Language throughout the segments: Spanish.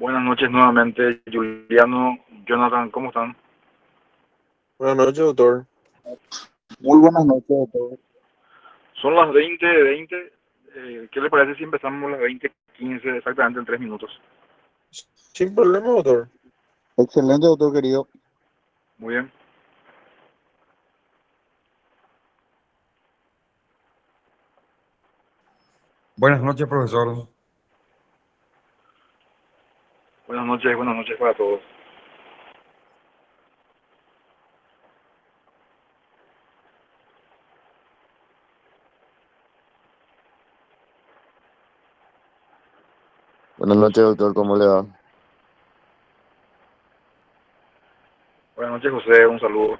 Buenas noches nuevamente, Juliano, Jonathan, ¿cómo están? Buenas noches, doctor. Muy buenas noches a todos. Son las 20:20. ¿Qué le parece si empezamos las 20:15 exactamente en 3 minutos? Sin problema, doctor. Excelente, doctor querido. Muy bien. Buenas noches, profesor. Buenas noches para todos. Buenas noches, doctor, ¿cómo le va? Buenas noches, José, un saludo.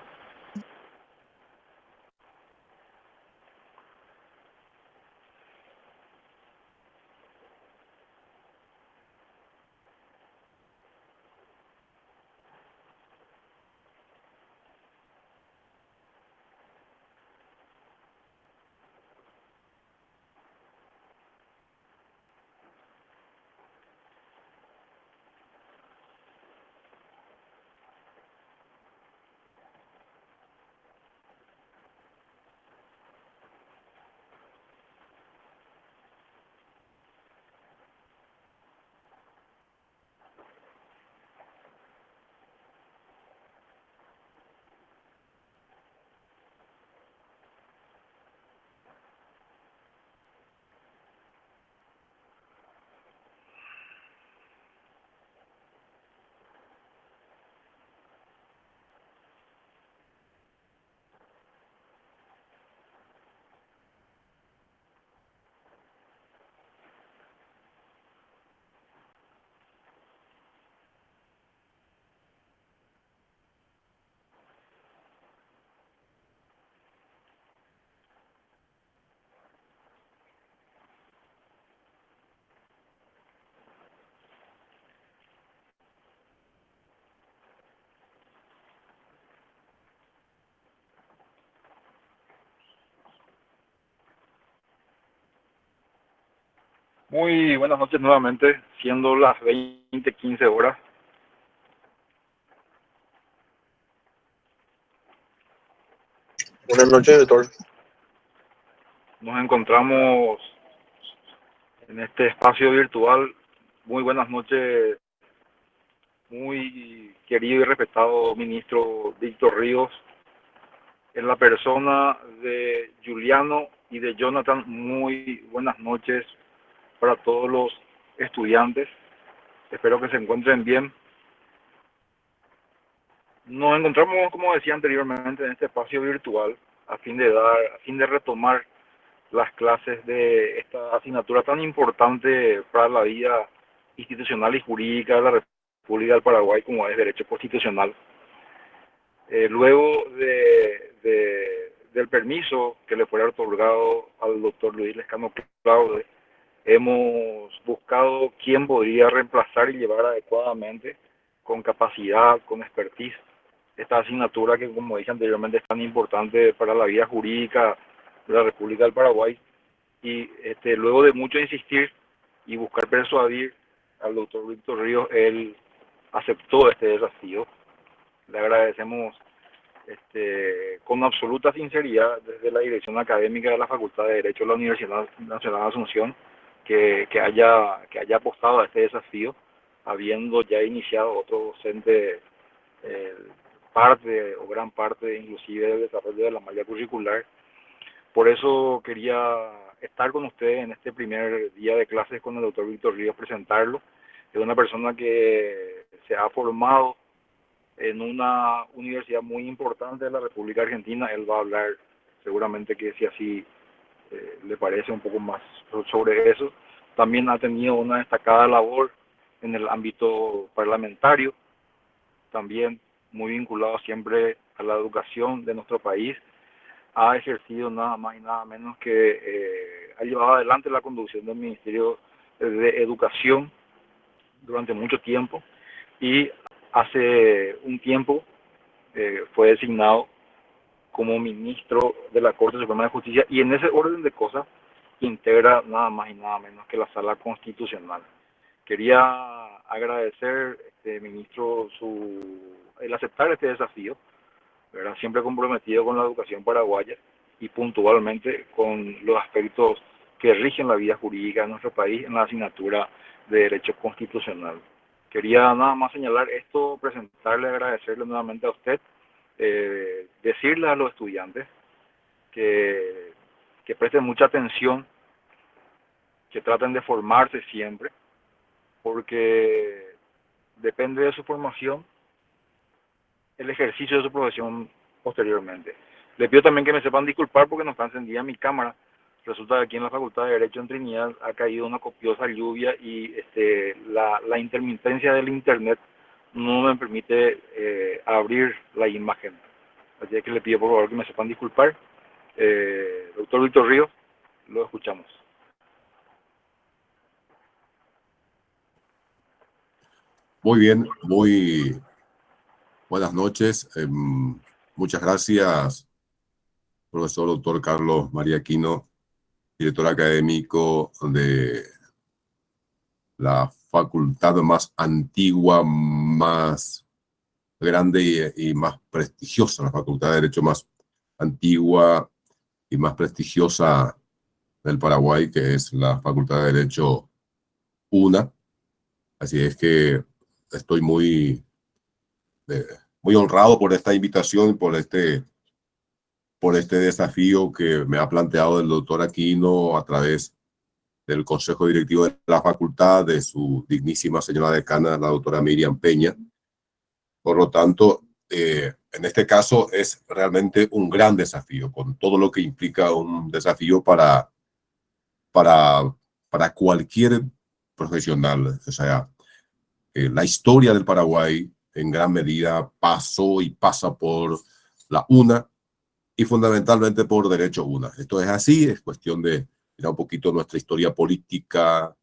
Muy buenas noches nuevamente, siendo las 20:15 horas. Buenas noches, doctor. Nos encontramos en este espacio virtual. Muy buenas noches, muy querido y respetado ministro Víctor Ríos, en la persona de Juliano y de Jonathan. Muy buenas noches para todos los estudiantes. Espero que se encuentren bien. Nos encontramos, como decía anteriormente, en este espacio virtual a fin de retomar las clases de esta asignatura tan importante para la vida institucional y jurídica de la República del Paraguay, como es Derecho Constitucional. Luego del permiso que le fue otorgado al doctor Luis Lescano Claude, hemos buscado quién podría reemplazar y llevar adecuadamente, con capacidad, con expertise, esta asignatura que, como dije anteriormente, es tan importante para la vida jurídica de la República del Paraguay. Y luego de mucho insistir y buscar persuadir al doctor Víctor Ríos, él aceptó este desafío. Le agradecemos con absoluta sinceridad desde la dirección académica de la Facultad de Derecho de la Universidad Nacional de Asunción que haya apostado a este desafío, habiendo ya iniciado otro docente eh, parte o gran parte inclusive del desarrollo de la malla curricular. Por eso quería estar con usted en este primer día de clases con el doctor Víctor Ríos, presentarlo. Es una persona que se ha formado en una universidad muy importante de la República Argentina. Él va a hablar seguramente, que si así le parece, un poco más sobre eso. También ha tenido una destacada labor en el ámbito parlamentario, también muy vinculado siempre a la educación de nuestro país. Ha ejercido nada más y nada menos que ha llevado adelante la conducción del Ministerio de Educación durante mucho tiempo, y hace un tiempo fue designado como ministro de la Corte Suprema de Justicia, y en ese orden de cosas integra nada más y nada menos que la Sala Constitucional. Quería agradecer, ministro, el aceptar este desafío, ¿verdad? Siempre comprometido con la educación paraguaya y puntualmente con los aspectos que rigen la vida jurídica de nuestro país en la asignatura de Derecho Constitucional. Quería nada más señalar esto, presentarle, agradecerle nuevamente a usted, decirle a los estudiantes que presten mucha atención, que traten de formarse siempre, porque depende de su formación el ejercicio de su profesión posteriormente. Le pido también que me sepan disculpar porque no está encendida mi cámara. Resulta que aquí en la Facultad de Derecho en Trinidad ha caído una copiosa lluvia y la intermitencia del internet no me permite abrir la imagen. Así que le pido por favor que me sepan disculpar. Doctor Víctor Ríos, lo escuchamos. Muy bien, muy buenas noches. Muchas gracias, profesor doctor Carlos María Aquino, director académico de la facultad más antigua, más grande y más prestigiosa, la facultad de Derecho más antigua y más prestigiosa del Paraguay, que es la Facultad de Derecho UNA. Así es que estoy muy honrado por esta invitación, por este desafío que me ha planteado el doctor Aquino a través del Consejo Directivo de la Facultad, de su dignísima señora decana, la doctora Miriam Peña. Por lo tanto, en este caso es realmente un gran desafío, con todo lo que implica un desafío para cualquier profesional. O sea, la historia del Paraguay en gran medida pasó y pasa por la UNA y fundamentalmente por Derecho UNA. Esto es así, es cuestión de mirar un poquito nuestra historia política,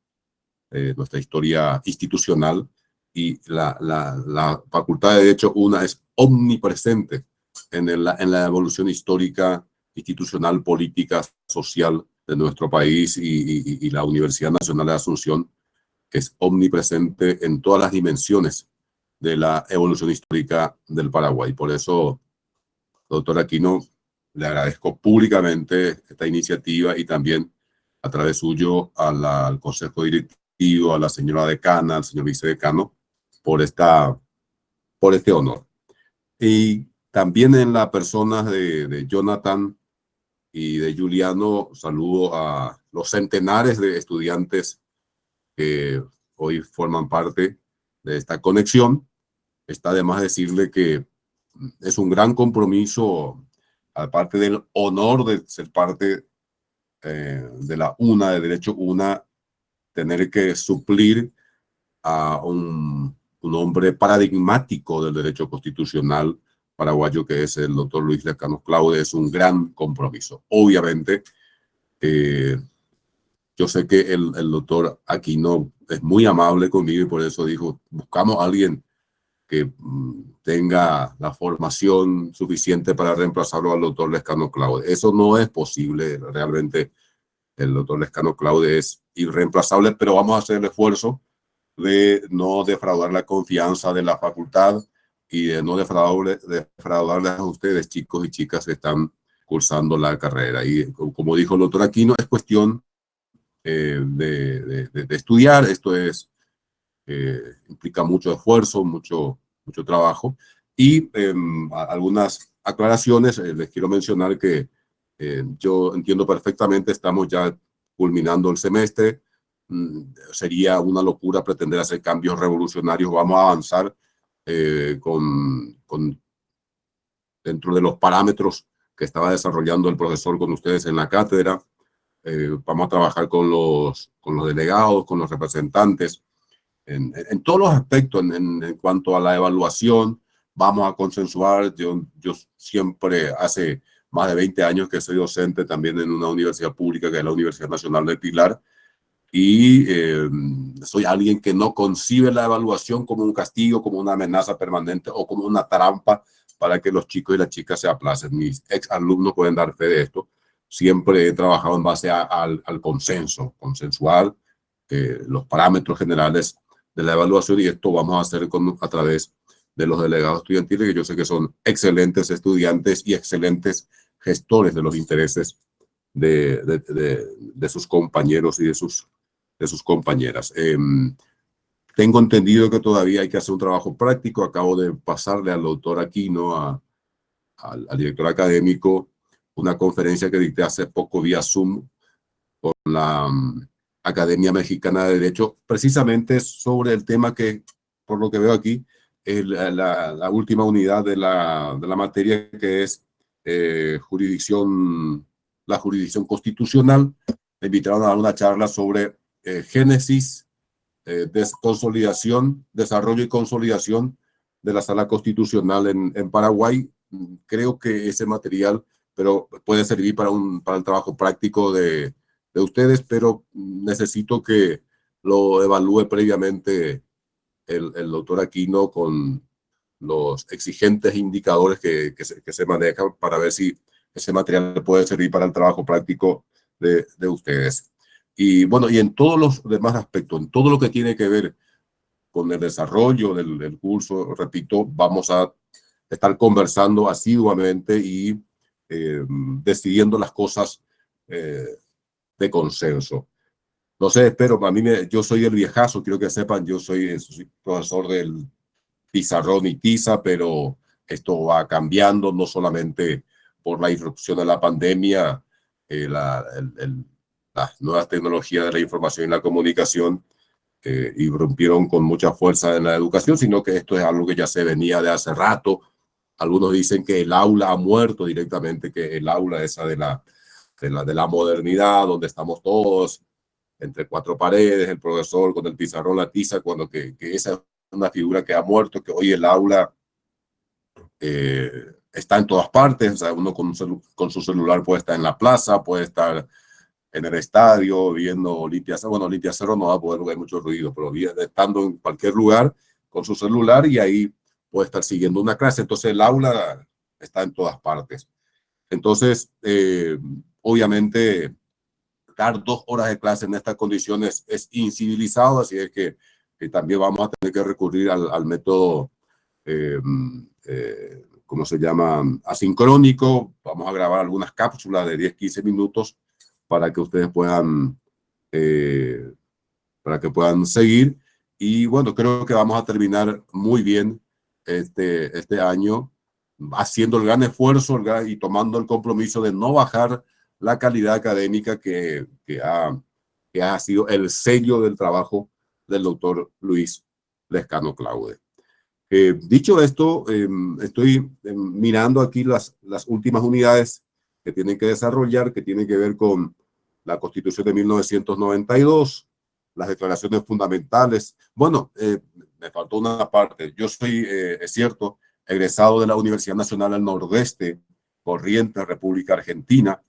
nuestra historia institucional, y la Facultad de Derecho UNA es omnipresente en la evolución histórica, institucional, política, social de nuestro país, y la Universidad Nacional de Asunción es omnipresente en todas las dimensiones de la evolución histórica del Paraguay. Por eso, doctor Aquino, le agradezco públicamente esta iniciativa y también a través suyo al Consejo Directivo, a la señora decana, al señor vicedecano, por este honor. Y también en la persona de Jonathan y de Juliano, saludo a los centenares de estudiantes que hoy forman parte de esta conexión. Está de más decirle que es un gran compromiso, aparte del honor de ser parte de la UNA, de Derecho UNA, tener que suplir a un hombre paradigmático del derecho constitucional paraguayo, que es el doctor Luis Lescano Claude. Es un gran compromiso. Obviamente, yo sé que el doctor Aquino es muy amable conmigo y por eso dijo, buscamos a alguien que tenga la formación suficiente para reemplazarlo al doctor Lescano Claude. Eso no es posible. Realmente el doctor Lescano Claude es irreemplazable, pero vamos a hacer el esfuerzo de no defraudar la confianza de la facultad y de no defraudarles a ustedes, chicos y chicas que están cursando la carrera. Y como dijo el doctor Aquino, es cuestión de estudiar. Esto implica mucho esfuerzo, mucho trabajo. Y algunas aclaraciones. Les quiero mencionar que yo entiendo perfectamente, estamos ya culminando el semestre. Sería una locura pretender hacer cambios revolucionarios. Vamos a avanzar dentro de los parámetros que estaba desarrollando el profesor con ustedes en la cátedra. Vamos a trabajar con los delegados, con los representantes, en todos los aspectos. En cuanto a la evaluación, vamos a consensuar. Yo siempre, hace más de 20 años que soy docente también en una universidad pública, que es la Universidad Nacional del Pilar, y soy alguien que no concibe la evaluación como un castigo, como una amenaza permanente o como una trampa para que los chicos y las chicas se aplacen. Mis ex alumnos pueden dar fe de esto. Siempre he trabajado en base al consensuar, los parámetros generales de la evaluación, y esto vamos a hacer a través de los delegados estudiantiles, que yo sé que son excelentes estudiantes y excelentes gestores de los intereses de sus compañeros y de sus compañeras. Tengo entendido que todavía hay que hacer un trabajo práctico. Acabo de pasarle al doctor Aquino, al director académico, una conferencia que dicté hace poco vía Zoom con la Academia Mexicana de Derecho, precisamente sobre el tema que, por lo que veo aquí, es la última unidad de la materia, que es la jurisdicción constitucional. Me invitaron a dar una charla sobre génesis, desarrollo y consolidación de la sala constitucional en Paraguay. Creo que ese material puede servir para el trabajo práctico de ustedes, pero necesito que lo evalúe previamente el doctor Aquino con los exigentes indicadores que se manejan, para ver si ese material puede servir para el trabajo práctico de ustedes. Y bueno, y en todos los demás aspectos, en todo lo que tiene que ver con el desarrollo del curso, repito, vamos a estar conversando asiduamente y decidiendo las cosas de consenso. No sé, espero, yo soy el viejazo, quiero que sepan, yo soy profesor del pizarrón y tiza, pero esto va cambiando, no solamente por la irrupción de la pandemia, las nuevas tecnologías de la información y la comunicación irrumpieron con mucha fuerza en la educación, sino que esto es algo que ya se venía de hace rato. Algunos dicen que el aula ha muerto directamente, que el aula esa de la modernidad, donde estamos todos entre cuatro paredes, el profesor con el pizarrón, la tiza, cuando que esa es una figura que ha muerto, que hoy el aula está en todas partes. O sea, uno con su celular puede estar en la plaza, puede estar en el estadio viendo Olimpia Cerro. Bueno, Olimpia Cerro no va a poder ver mucho ruido, pero estando en cualquier lugar con su celular, y ahí puede estar siguiendo una clase. Entonces el aula está en todas partes. Entonces, obviamente, dar 2 horas de clase en estas condiciones es incivilizado, así es que también vamos a tener que recurrir al método, ¿cómo se llama? Asincrónico. Vamos a grabar algunas cápsulas de 10-15 minutos para que ustedes puedan seguir. Y bueno, creo que vamos a terminar muy bien este año, haciendo el gran esfuerzo y tomando el compromiso de no bajar la calidad académica que ha sido el sello del trabajo del doctor Luis Lescano Claude. Dicho esto, estoy mirando aquí las últimas unidades que tienen que desarrollar, que tienen que ver con la Constitución de 1992, las declaraciones fundamentales. Bueno, me faltó una parte. Yo soy, es cierto, egresado de la Universidad Nacional del Nordeste, Corrientes, República Argentina.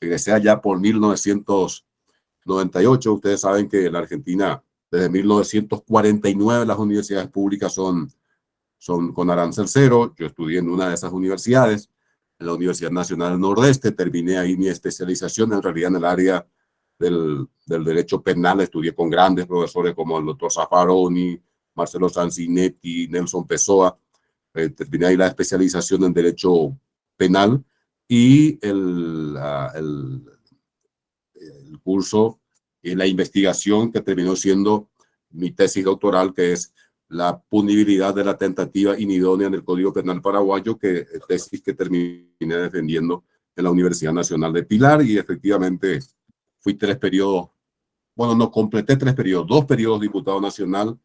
Egresé allá por 1998. Ustedes saben que en la Argentina, desde 1949, las universidades públicas son con arancel cero. Yo estudié en una de esas universidades, en la Universidad Nacional del Nordeste. Terminé ahí mi especialización, en realidad en el área del derecho penal. Estudié con grandes profesores como el doctor Zaffaroni, Marcelo Sanzinetti, Nelson Pessoa. Terminé ahí la especialización en derecho penal, y el curso y la investigación que terminó siendo mi tesis doctoral, que es la punibilidad de la tentativa inidónea en el Código Penal paraguayo, que tesis que terminé defendiendo en la Universidad Nacional de Pilar. Y efectivamente fui 3 periodos, bueno, no completé 3 periodos, 2 periodos diputado nacional,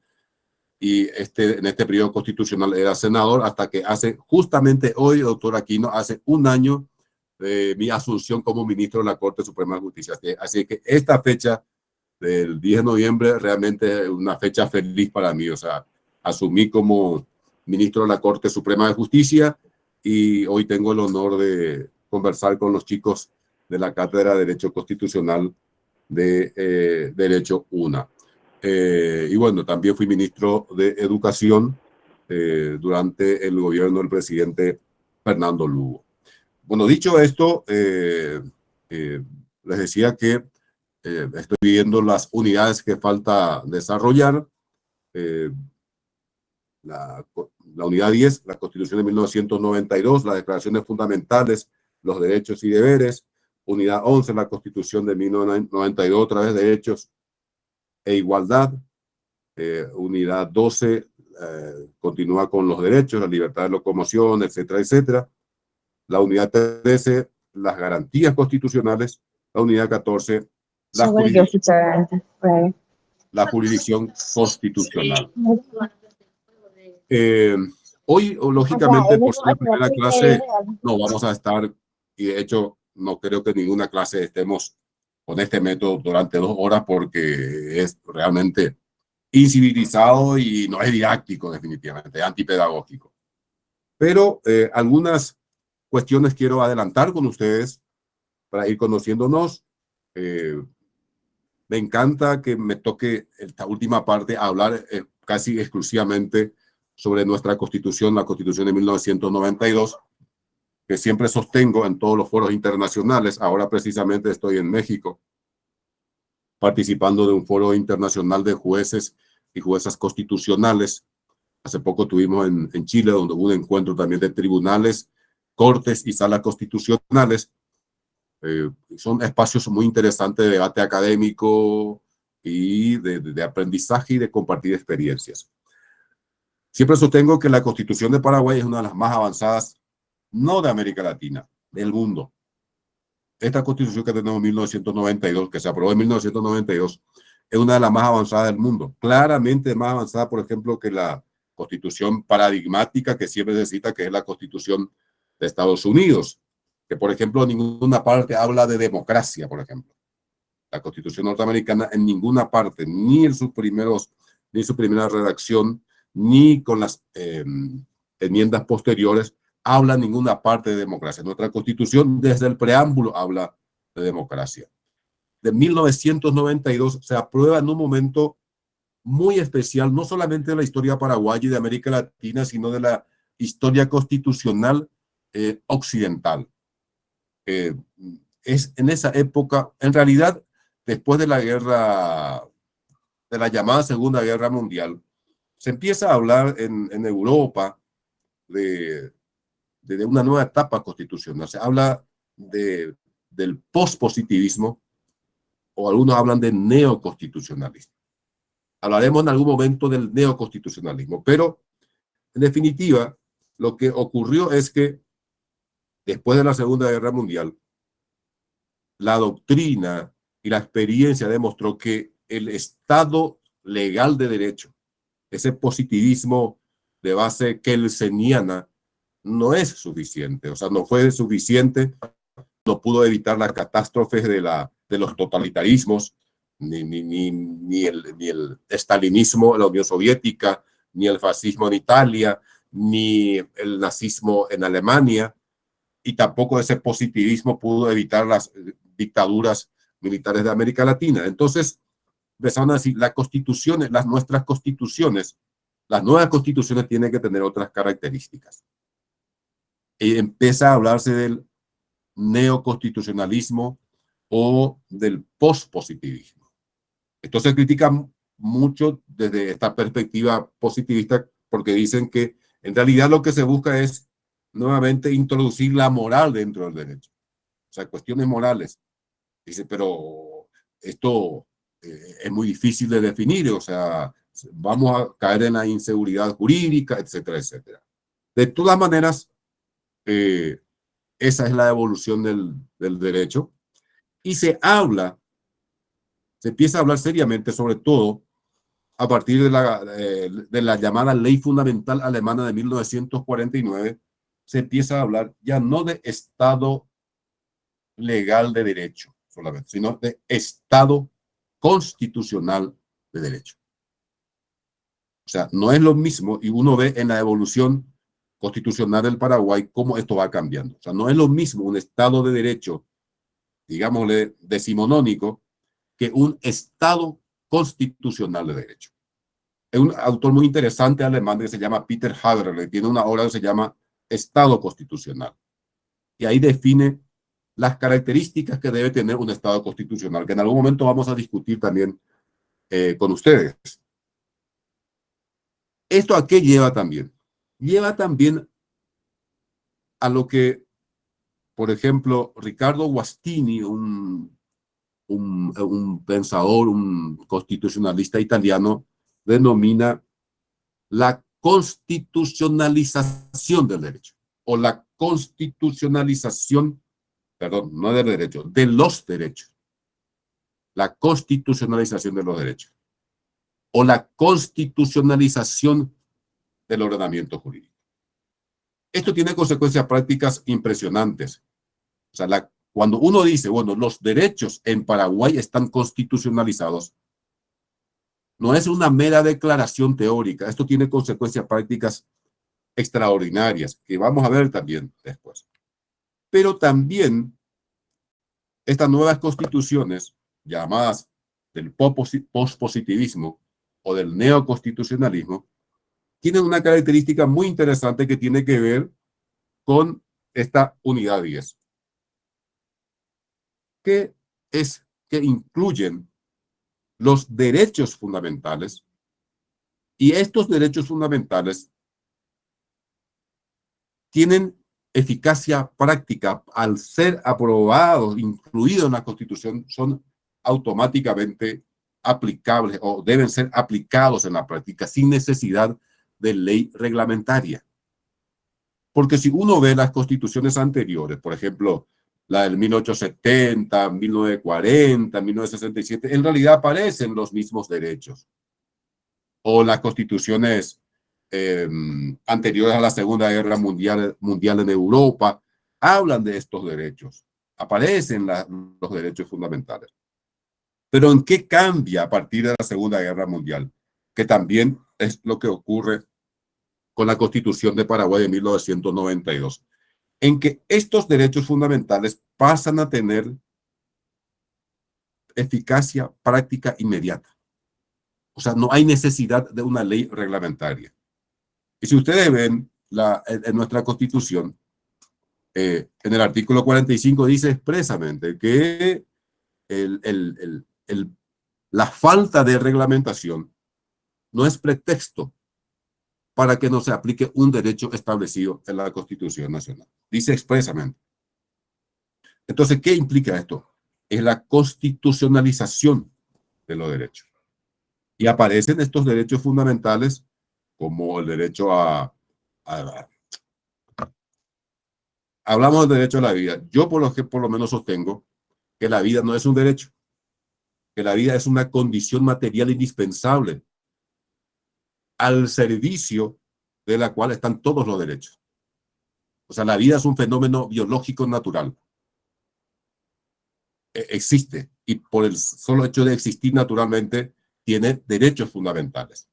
y en este periodo constitucional era senador, hasta que justamente hoy, doctor Aquino, hace 1 año de mi asunción como ministro de la Corte Suprema de Justicia. Así que esta fecha del 10 de noviembre realmente es una fecha feliz para mí. O sea, asumí como ministro de la Corte Suprema de Justicia, y hoy tengo el honor de conversar con los chicos de la Cátedra de Derecho Constitucional de Derecho UNA. Y bueno, también fui ministro de Educación durante el gobierno del presidente Fernando Lugo. Bueno, dicho esto, les decía que Estoy viendo las unidades que falta desarrollar. Eh, la unidad 10, la Constitución de 1992, las declaraciones fundamentales, los derechos y deberes. Unidad 11, la Constitución de 1992, otra vez derechos e igualdad. Unidad 12, continúa con los derechos, la libertad de locomoción, etcétera, etcétera. La unidad 13, las garantías constitucionales. La unidad 14, la jurisdicción constitucional. Hoy, lógicamente, por ser la primera clase, no vamos a estar, y de hecho, no creo que ninguna clase estemos con este método durante 2 horas porque es realmente incivilizado y no es didáctico, definitivamente, es antipedagógico. Pero algunas cuestiones quiero adelantar con ustedes para ir conociéndonos. Me encanta que me toque esta última parte hablar casi exclusivamente sobre nuestra Constitución, la Constitución de 1992, que siempre sostengo en todos los foros internacionales. Ahora precisamente estoy en México, participando de un foro internacional de jueces y juezas constitucionales. Hace poco tuvimos en Chile, donde hubo un encuentro también de tribunales, cortes y salas constitucionales. Son espacios muy interesantes de debate académico y de aprendizaje y de compartir experiencias. Siempre sostengo que la Constitución de Paraguay es una de las más avanzadas, no de América Latina, del mundo. Esta Constitución que tenemos en 1992, que se aprobó en 1992, es una de las más avanzadas del mundo. Claramente más avanzada, por ejemplo, que la Constitución paradigmática que siempre se cita, que es la Constitución de Estados Unidos, que, por ejemplo, en ninguna parte habla de democracia, por ejemplo. La Constitución norteamericana en ninguna parte, ni en sus primeros, ni en su primera redacción, ni con las enmiendas posteriores, habla en ninguna parte de democracia. Nuestra Constitución, desde el preámbulo, habla de democracia. De 1992 se aprueba en un momento muy especial, no solamente de la historia paraguaya y de América Latina, sino de la historia constitucional occidental. Es en esa época, en realidad, después de la guerra, de la llamada Segunda Guerra Mundial, se empieza a hablar en Europa de una nueva etapa constitucional. Se habla del pospositivismo, o algunos hablan de neoconstitucionalismo. Hablaremos en algún momento del neoconstitucionalismo, pero en definitiva, lo que ocurrió es que después de la Segunda Guerra Mundial, la doctrina y la experiencia demostró que el Estado legal de derecho, ese positivismo de base kelseniana, no es suficiente. O sea, no fue suficiente, no pudo evitar las catástrofes de los totalitarismos, ni el estalinismo en la Unión Soviética, ni el fascismo en Italia, ni el nazismo en Alemania, y tampoco ese positivismo pudo evitar las dictaduras militares de América Latina. Entonces, empezaron a decir, nuestras constituciones, las nuevas constituciones tienen que tener otras características. Y empieza a hablarse del neoconstitucionalismo o del pospositivismo. Esto se critica mucho desde esta perspectiva positivista porque dicen que en realidad lo que se busca es nuevamente introducir la moral dentro del derecho. O sea, cuestiones morales. Dice, pero esto es muy difícil de definir, o sea, vamos a caer en la inseguridad jurídica, etcétera, etcétera. De todas maneras, esa es la evolución del derecho. Y se empieza a hablar seriamente, sobre todo a partir de la llamada Ley Fundamental Alemana de 1949, se empieza a hablar ya no de Estado legal de derecho solamente, sino de Estado constitucional de derecho. O sea, no es lo mismo, y uno ve en la evolución constitucional del Paraguay cómo esto va cambiando. O sea, no es lo mismo un Estado de derecho, digámosle, decimonónico, que un Estado constitucional de derecho. Es un autor muy interesante alemán que se llama Peter Haberle, tiene una obra que se llama Estado Constitucional. Y ahí define las características que debe tener un Estado constitucional, que en algún momento vamos a discutir también con ustedes. ¿Esto a qué lleva también? Lleva también a lo que, por ejemplo, Ricardo Guastini, un pensador, un constitucionalista italiano, denomina la constitucionalización del derecho, o la constitucionalización, perdón, no del derecho, de los derechos. La constitucionalización de los derechos, o la constitucionalización del ordenamiento jurídico. Esto tiene consecuencias prácticas impresionantes. O sea, cuando uno dice, bueno, los derechos en Paraguay están constitucionalizados, no es una mera declaración teórica. Esto tiene consecuencias prácticas extraordinarias, que vamos a ver también después. Pero también estas nuevas constituciones, llamadas del pospositivismo o del neoconstitucionalismo, tienen una característica muy interesante que tiene que ver con esta unidad 10, que es que incluyen los derechos fundamentales, y estos derechos fundamentales tienen eficacia práctica al ser aprobados, incluidos en la Constitución, son automáticamente aplicables o deben ser aplicados en la práctica sin necesidad de ley reglamentaria. Porque si uno ve las constituciones anteriores, por ejemplo, la del 1870, 1940, 1967, en realidad aparecen los mismos derechos. O las constituciones anteriores a la Segunda Guerra Mundial en Europa, hablan de estos derechos. Aparecen los derechos fundamentales. Pero ¿en qué cambia a partir de la Segunda Guerra Mundial? Que también es lo que ocurre con la Constitución de Paraguay de 1992, en que estos derechos fundamentales pasan a tener eficacia práctica inmediata. O sea, no hay necesidad de una ley reglamentaria. Y si ustedes ven en nuestra Constitución, en el artículo 45 dice expresamente que la falta de reglamentación no es pretexto para que no se aplique un derecho establecido en la Constitución Nacional. Dice expresamente. Entonces, ¿qué implica esto? Es la constitucionalización de los derechos. Y aparecen estos derechos fundamentales como el derecho hablamos del derecho a la vida. Yo por lo menos sostengo que la vida no es un derecho, que la vida es una condición material indispensable al servicio de la cual están todos los derechos. O sea, la vida es un fenómeno biológico natural. Existe, y por el solo hecho de existir naturalmente, tiene derechos fundamentales.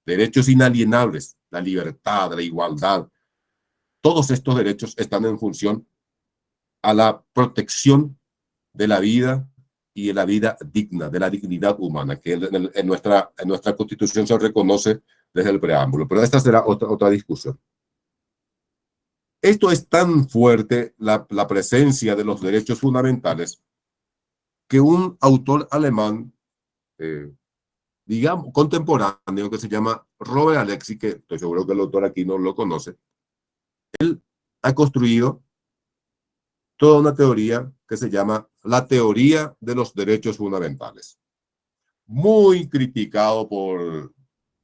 Derechos inalienables, la libertad, la igualdad. Todos estos derechos están en función a la protección de la vida y de la vida digna, de la dignidad humana, que en nuestra Constitución se reconoce desde el preámbulo. Pero esta será otra discusión. Esto es tan fuerte, la presencia de los derechos fundamentales, que un autor alemán, digamos, contemporáneo, que se llama Robert Alexy, que estoy seguro que el autor aquí no lo conoce, él ha construido toda una teoría que se llama la teoría de los derechos fundamentales. Muy criticado por,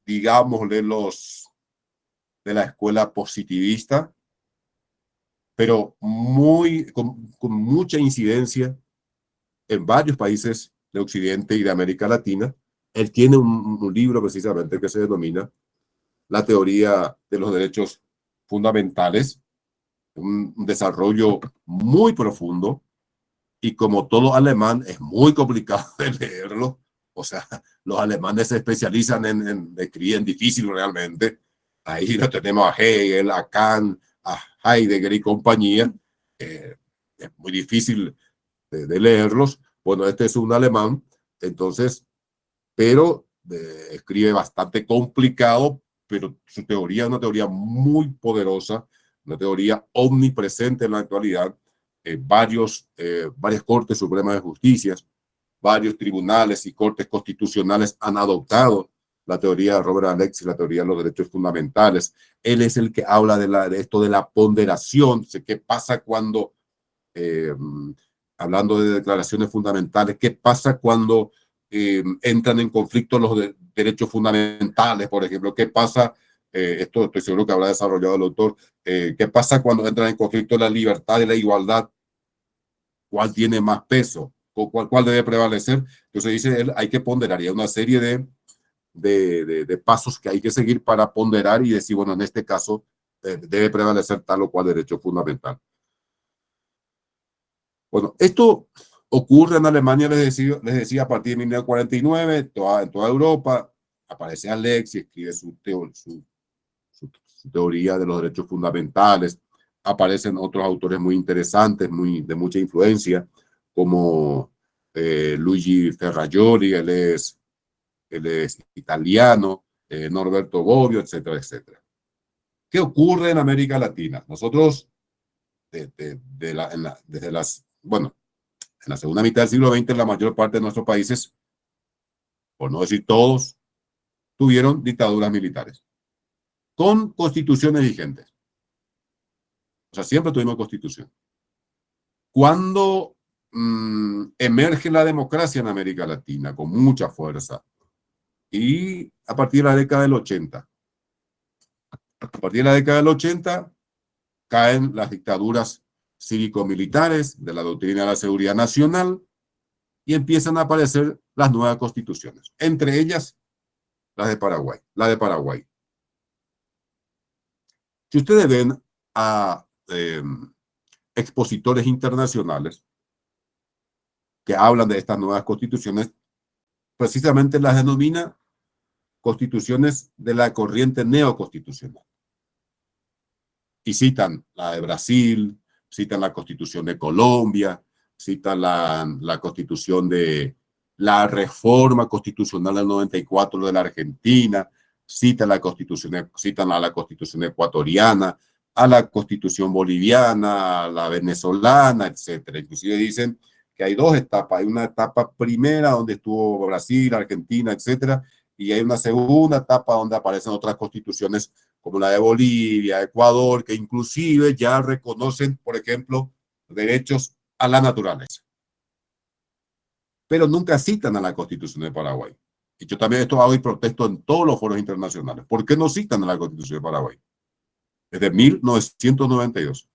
digámosle, los de la escuela positivista, pero con mucha incidencia en varios países de Occidente y de América Latina. Él tiene un libro precisamente que se denomina La teoría de los derechos fundamentales, un desarrollo muy profundo, y como todo alemán es muy complicado de leerlo. O sea, los alemanes se especializan en escribir difícil realmente. Ahí lo tenemos a Hegel, a Kant, a Heidegger y compañía. Es muy difícil de leerlos. Bueno, este es un alemán, entonces, pero escribe bastante complicado, pero su teoría es una teoría muy poderosa, una teoría omnipresente en la actualidad, varias cortes supremas de justicia, varios tribunales y cortes constitucionales han adoptado la teoría de Robert Alexis, la teoría de los derechos fundamentales. Él es el que habla de esto de la ponderación, qué pasa cuando, hablando de declaraciones fundamentales, qué pasa cuando entran en conflicto los derechos fundamentales, por ejemplo, qué pasa, esto estoy seguro que habrá desarrollado el autor, qué pasa cuando entran en conflicto la libertad y la igualdad, cuál tiene más peso, cuál debe prevalecer. Entonces dice él, hay que ponderar, y hay una serie de pasos que hay que seguir para ponderar y decir, bueno, en este caso debe prevalecer tal o cual derecho fundamental. Bueno, esto ocurre en Alemania, les decía a partir de 1949, en toda Europa. Aparece Alexis, escribe su teoría de los derechos fundamentales. Aparecen otros autores muy interesantes, de mucha influencia, como Luigi Ferrajoli, él es italiano, Norberto Bobbio, etcétera, etcétera. ¿Qué ocurre en América Latina? Nosotros, en la segunda mitad del siglo XX, la mayor parte de nuestros países, por no decir todos, tuvieron dictaduras militares, con constituciones vigentes. O sea, siempre tuvimos constitución. Cuando emerge la democracia en América Latina con mucha fuerza, y a partir de la década del 80, caen las dictaduras cívico-militares de la doctrina de la seguridad nacional y empiezan a aparecer las nuevas constituciones, entre ellas la de Paraguay. Si ustedes ven a expositores internacionales que hablan de estas nuevas constituciones, precisamente las denomina constituciones de la corriente neoconstitucional. Y citan la de Brasil, citan la Constitución de Colombia, citan la Constitución de la reforma constitucional del 94 de la Argentina, citan a la Constitución ecuatoriana, a la Constitución boliviana, a la venezolana, etcétera. Inclusive dicen que hay dos etapas. Hay una etapa primera donde estuvo Brasil, Argentina, etcétera, y hay una segunda etapa donde aparecen otras constituciones como la de Bolivia, Ecuador, que inclusive ya reconocen, por ejemplo, derechos a la naturaleza. Pero nunca citan a la Constitución de Paraguay. Y yo también esto hago y protesto en todos los foros internacionales. ¿Por qué no citan a la Constitución de Paraguay? Desde 1992.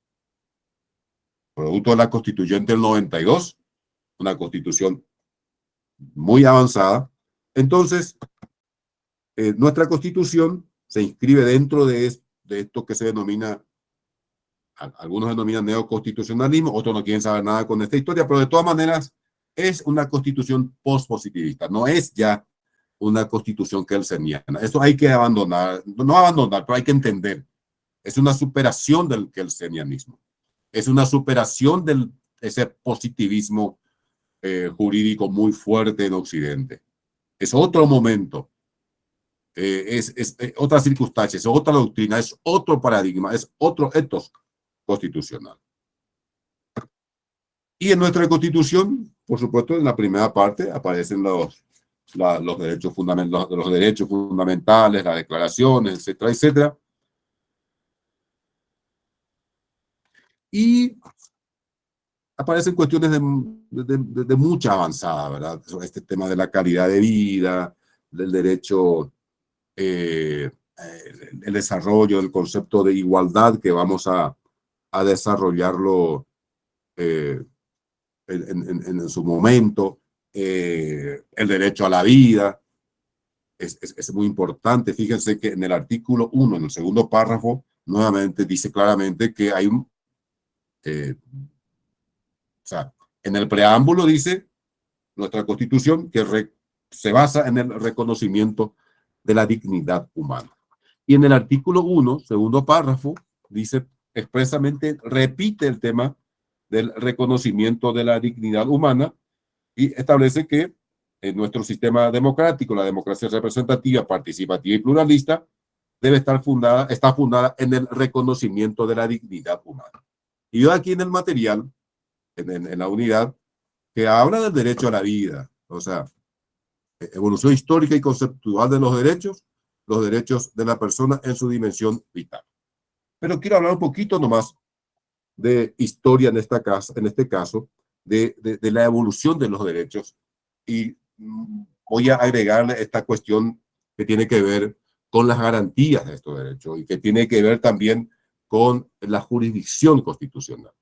Producto de la Constituyente del 92, una constitución muy avanzada. Entonces, nuestra constitución se inscribe dentro de esto que se denomina, algunos denominan neoconstitucionalismo, otros no quieren saber nada con esta historia, pero de todas maneras es una constitución postpositivista, no es ya una constitución kelseniana. Eso hay que abandonar, no abandonar, pero hay que entender. Es una superación del kelsenianismo, es una superación de ese positivismo jurídico muy fuerte en Occidente. Es otro momento. Es otra circunstancia, es otra doctrina, es otro paradigma, es otro ethos constitucional. Y en nuestra Constitución, por supuesto, en la primera parte aparecen los derechos fundamentales, las declaraciones, etcétera, etcétera. Y aparecen cuestiones de mucha avanzada, ¿verdad? Sobre este tema de la calidad de vida, del derecho, el desarrollo del concepto de igualdad que vamos a desarrollarlo en su momento, el derecho a la vida, es muy importante. Fíjense que en el artículo 1, en el segundo párrafo, nuevamente dice claramente que hay o sea, en el preámbulo dice nuestra Constitución que se basa en el reconocimiento de la dignidad humana. Y en el artículo 1, segundo párrafo, dice expresamente, repite el tema del reconocimiento de la dignidad humana y establece que en nuestro sistema democrático, la democracia representativa, participativa y pluralista, está fundada en el reconocimiento de la dignidad humana. Y yo aquí en el material en la unidad, que habla del derecho a la vida, o sea, evolución histórica y conceptual de los derechos de la persona en su dimensión vital. Pero quiero hablar un poquito nomás de historia en este caso, de la evolución de los derechos, y voy a agregarle esta cuestión que tiene que ver con las garantías de estos derechos y que tiene que ver también con la jurisdicción constitucional.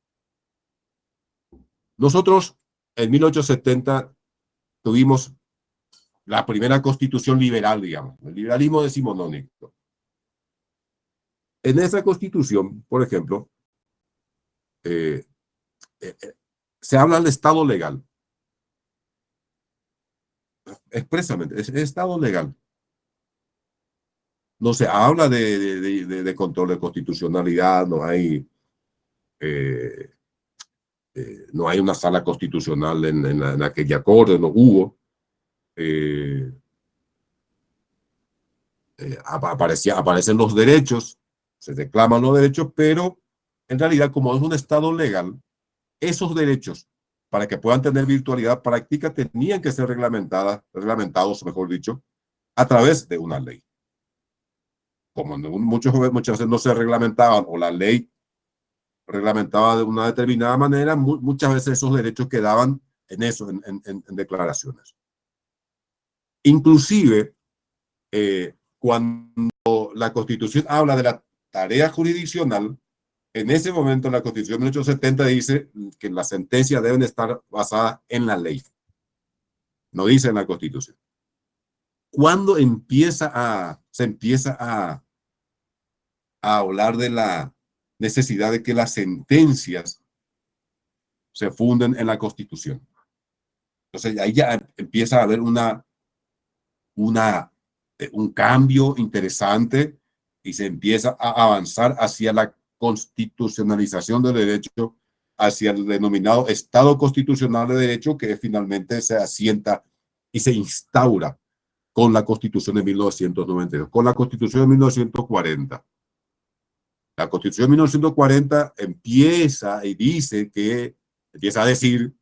Nosotros en 1870 tuvimos la primera constitución liberal, digamos, el liberalismo decimonónico. En esa constitución, por ejemplo, eh, se habla del Estado legal, expresamente, es Estado legal. No se habla de control de constitucionalidad, eh, no hay una sala constitucional en aquella corte, no hubo. Aparecen los derechos, se reclaman los derechos, pero en realidad, como es un Estado legal, esos derechos, para que puedan tener virtualidad práctica, tenían que ser reglamentados, mejor dicho, a través de una ley. Como muchas veces no se reglamentaban, o la ley reglamentaba de una determinada manera, muchas veces esos derechos quedaban en eso, en declaraciones. Inclusive, cuando la Constitución habla de la tarea jurisdiccional, en ese momento la Constitución de 1870 dice que las sentencias deben estar basadas en la ley. No dice en la Constitución. Cuando se empieza a hablar de la necesidad de que las sentencias se funden en la Constitución. Entonces ahí ya empieza a haber un cambio interesante y se empieza a avanzar hacia la constitucionalización del derecho, hacia el denominado Estado Constitucional de Derecho, que finalmente se asienta y se instaura con la Constitución de 1992, con la Constitución de 1940. La Constitución de 1940 empieza a decir,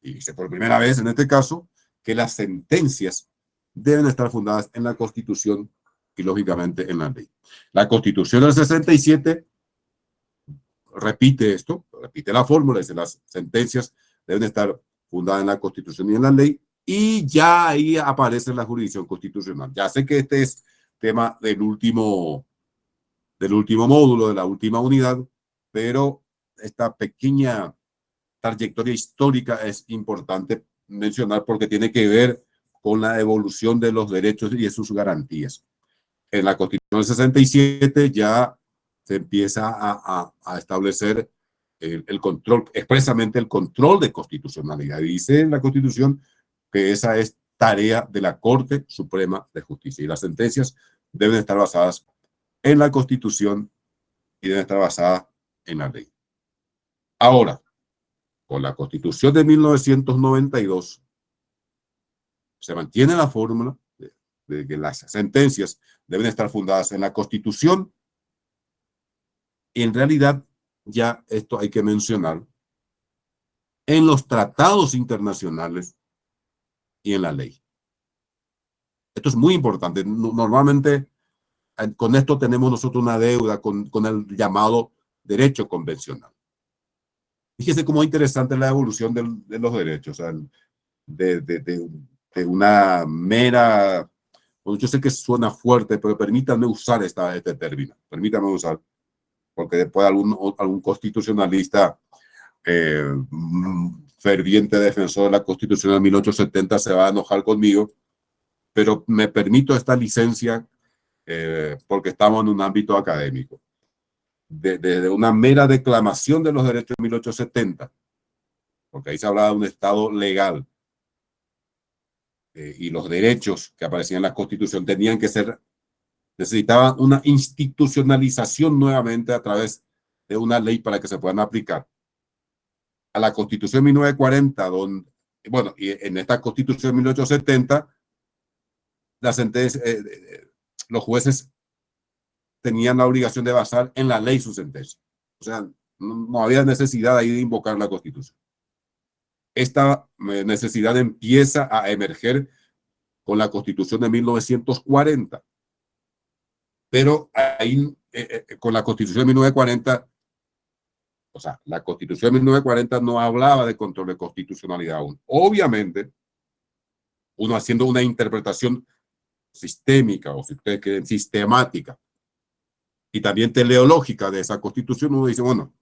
y dice por primera vez en este caso, que las sentencias deben estar fundadas en la Constitución y lógicamente en la ley. La Constitución del 67 repite esto, repite la fórmula, dice las sentencias deben estar fundadas en la Constitución y en la ley, y ya ahí aparece la jurisdicción constitucional. Ya sé que este es tema del último módulo, de la última unidad, pero esta pequeña trayectoria histórica es importante mencionar porque tiene que ver con la evolución de los derechos y de sus garantías. En la Constitución del 67 ya se empieza a establecer el control, expresamente el control de constitucionalidad. Dice en la Constitución que esa es tarea de la Corte Suprema de Justicia y las sentencias deben estar basadas en la Constitución y deben estar basadas en la ley. Ahora, con la Constitución de 1992, se mantiene la fórmula de que las sentencias deben estar fundadas en la Constitución, y en realidad, ya esto hay que mencionar, en los tratados internacionales y en la ley. Esto es muy importante. Normalmente, con esto tenemos nosotros una deuda con el llamado derecho convencional. Fíjese cómo es interesante la evolución de los derechos, o sea, de una mera, bueno, yo sé que suena fuerte, pero permítanme usar este término, permítanme usar, porque después algún constitucionalista ferviente defensor de la Constitución de 1870 se va a enojar conmigo, pero me permito esta licencia porque estamos en un ámbito académico. De una mera declamación de los derechos de 1870, porque ahí se hablaba de un Estado legal, y los derechos que aparecían en la Constitución necesitaban una institucionalización nuevamente a través de una ley para que se puedan aplicar. A la Constitución de 1940, bueno, y en esta Constitución de 1870, los jueces tenían la obligación de basar en la ley su sentencia. O sea, no había necesidad ahí de invocar la Constitución. Esta necesidad empieza a emerger con la Constitución de 1940. Pero ahí, con la Constitución de 1940, o sea, la Constitución de 1940 no hablaba de control de constitucionalidad aún. Obviamente, uno haciendo una interpretación sistémica, o si ustedes quieren, sistemática, y también teleológica de esa Constitución, uno dice, bueno,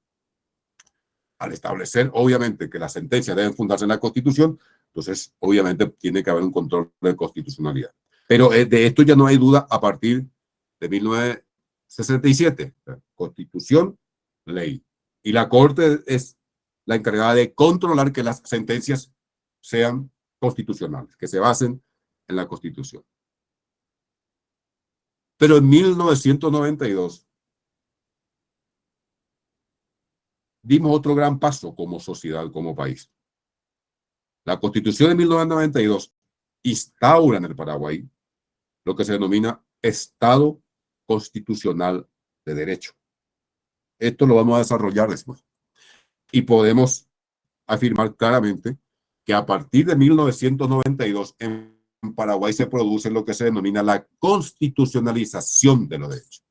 al establecer, obviamente, que las sentencias deben fundarse en la Constitución, entonces, obviamente, tiene que haber un control de constitucionalidad. Pero de esto ya no hay duda a partir de 1967. Constitución, ley. Y la Corte es la encargada de controlar que las sentencias sean constitucionales, que se basen en la Constitución. Pero en 1992 dimos otro gran paso como sociedad, como país. La Constitución de 1992 instaura en el Paraguay lo que se denomina Estado Constitucional de Derecho. Esto lo vamos a desarrollar después. Y podemos afirmar claramente que a partir de 1992 en Paraguay se produce lo que se denomina la constitucionalización de los derechos.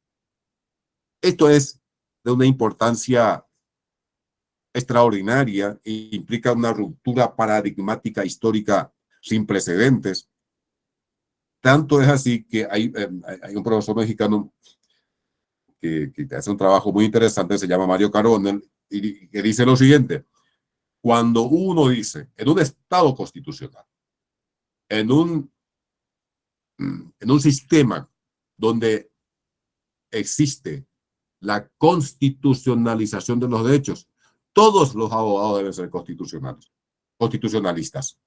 Esto es de una importancia extraordinaria e implica una ruptura paradigmática histórica sin precedentes. Tanto es así que hay un profesor mexicano que hace un trabajo muy interesante, se llama Mario Caronel, y que dice lo siguiente: cuando uno dice en un Estado constitucional, en un sistema donde existe la constitucionalización de los derechos, todos los abogados deben ser constitucionalistas.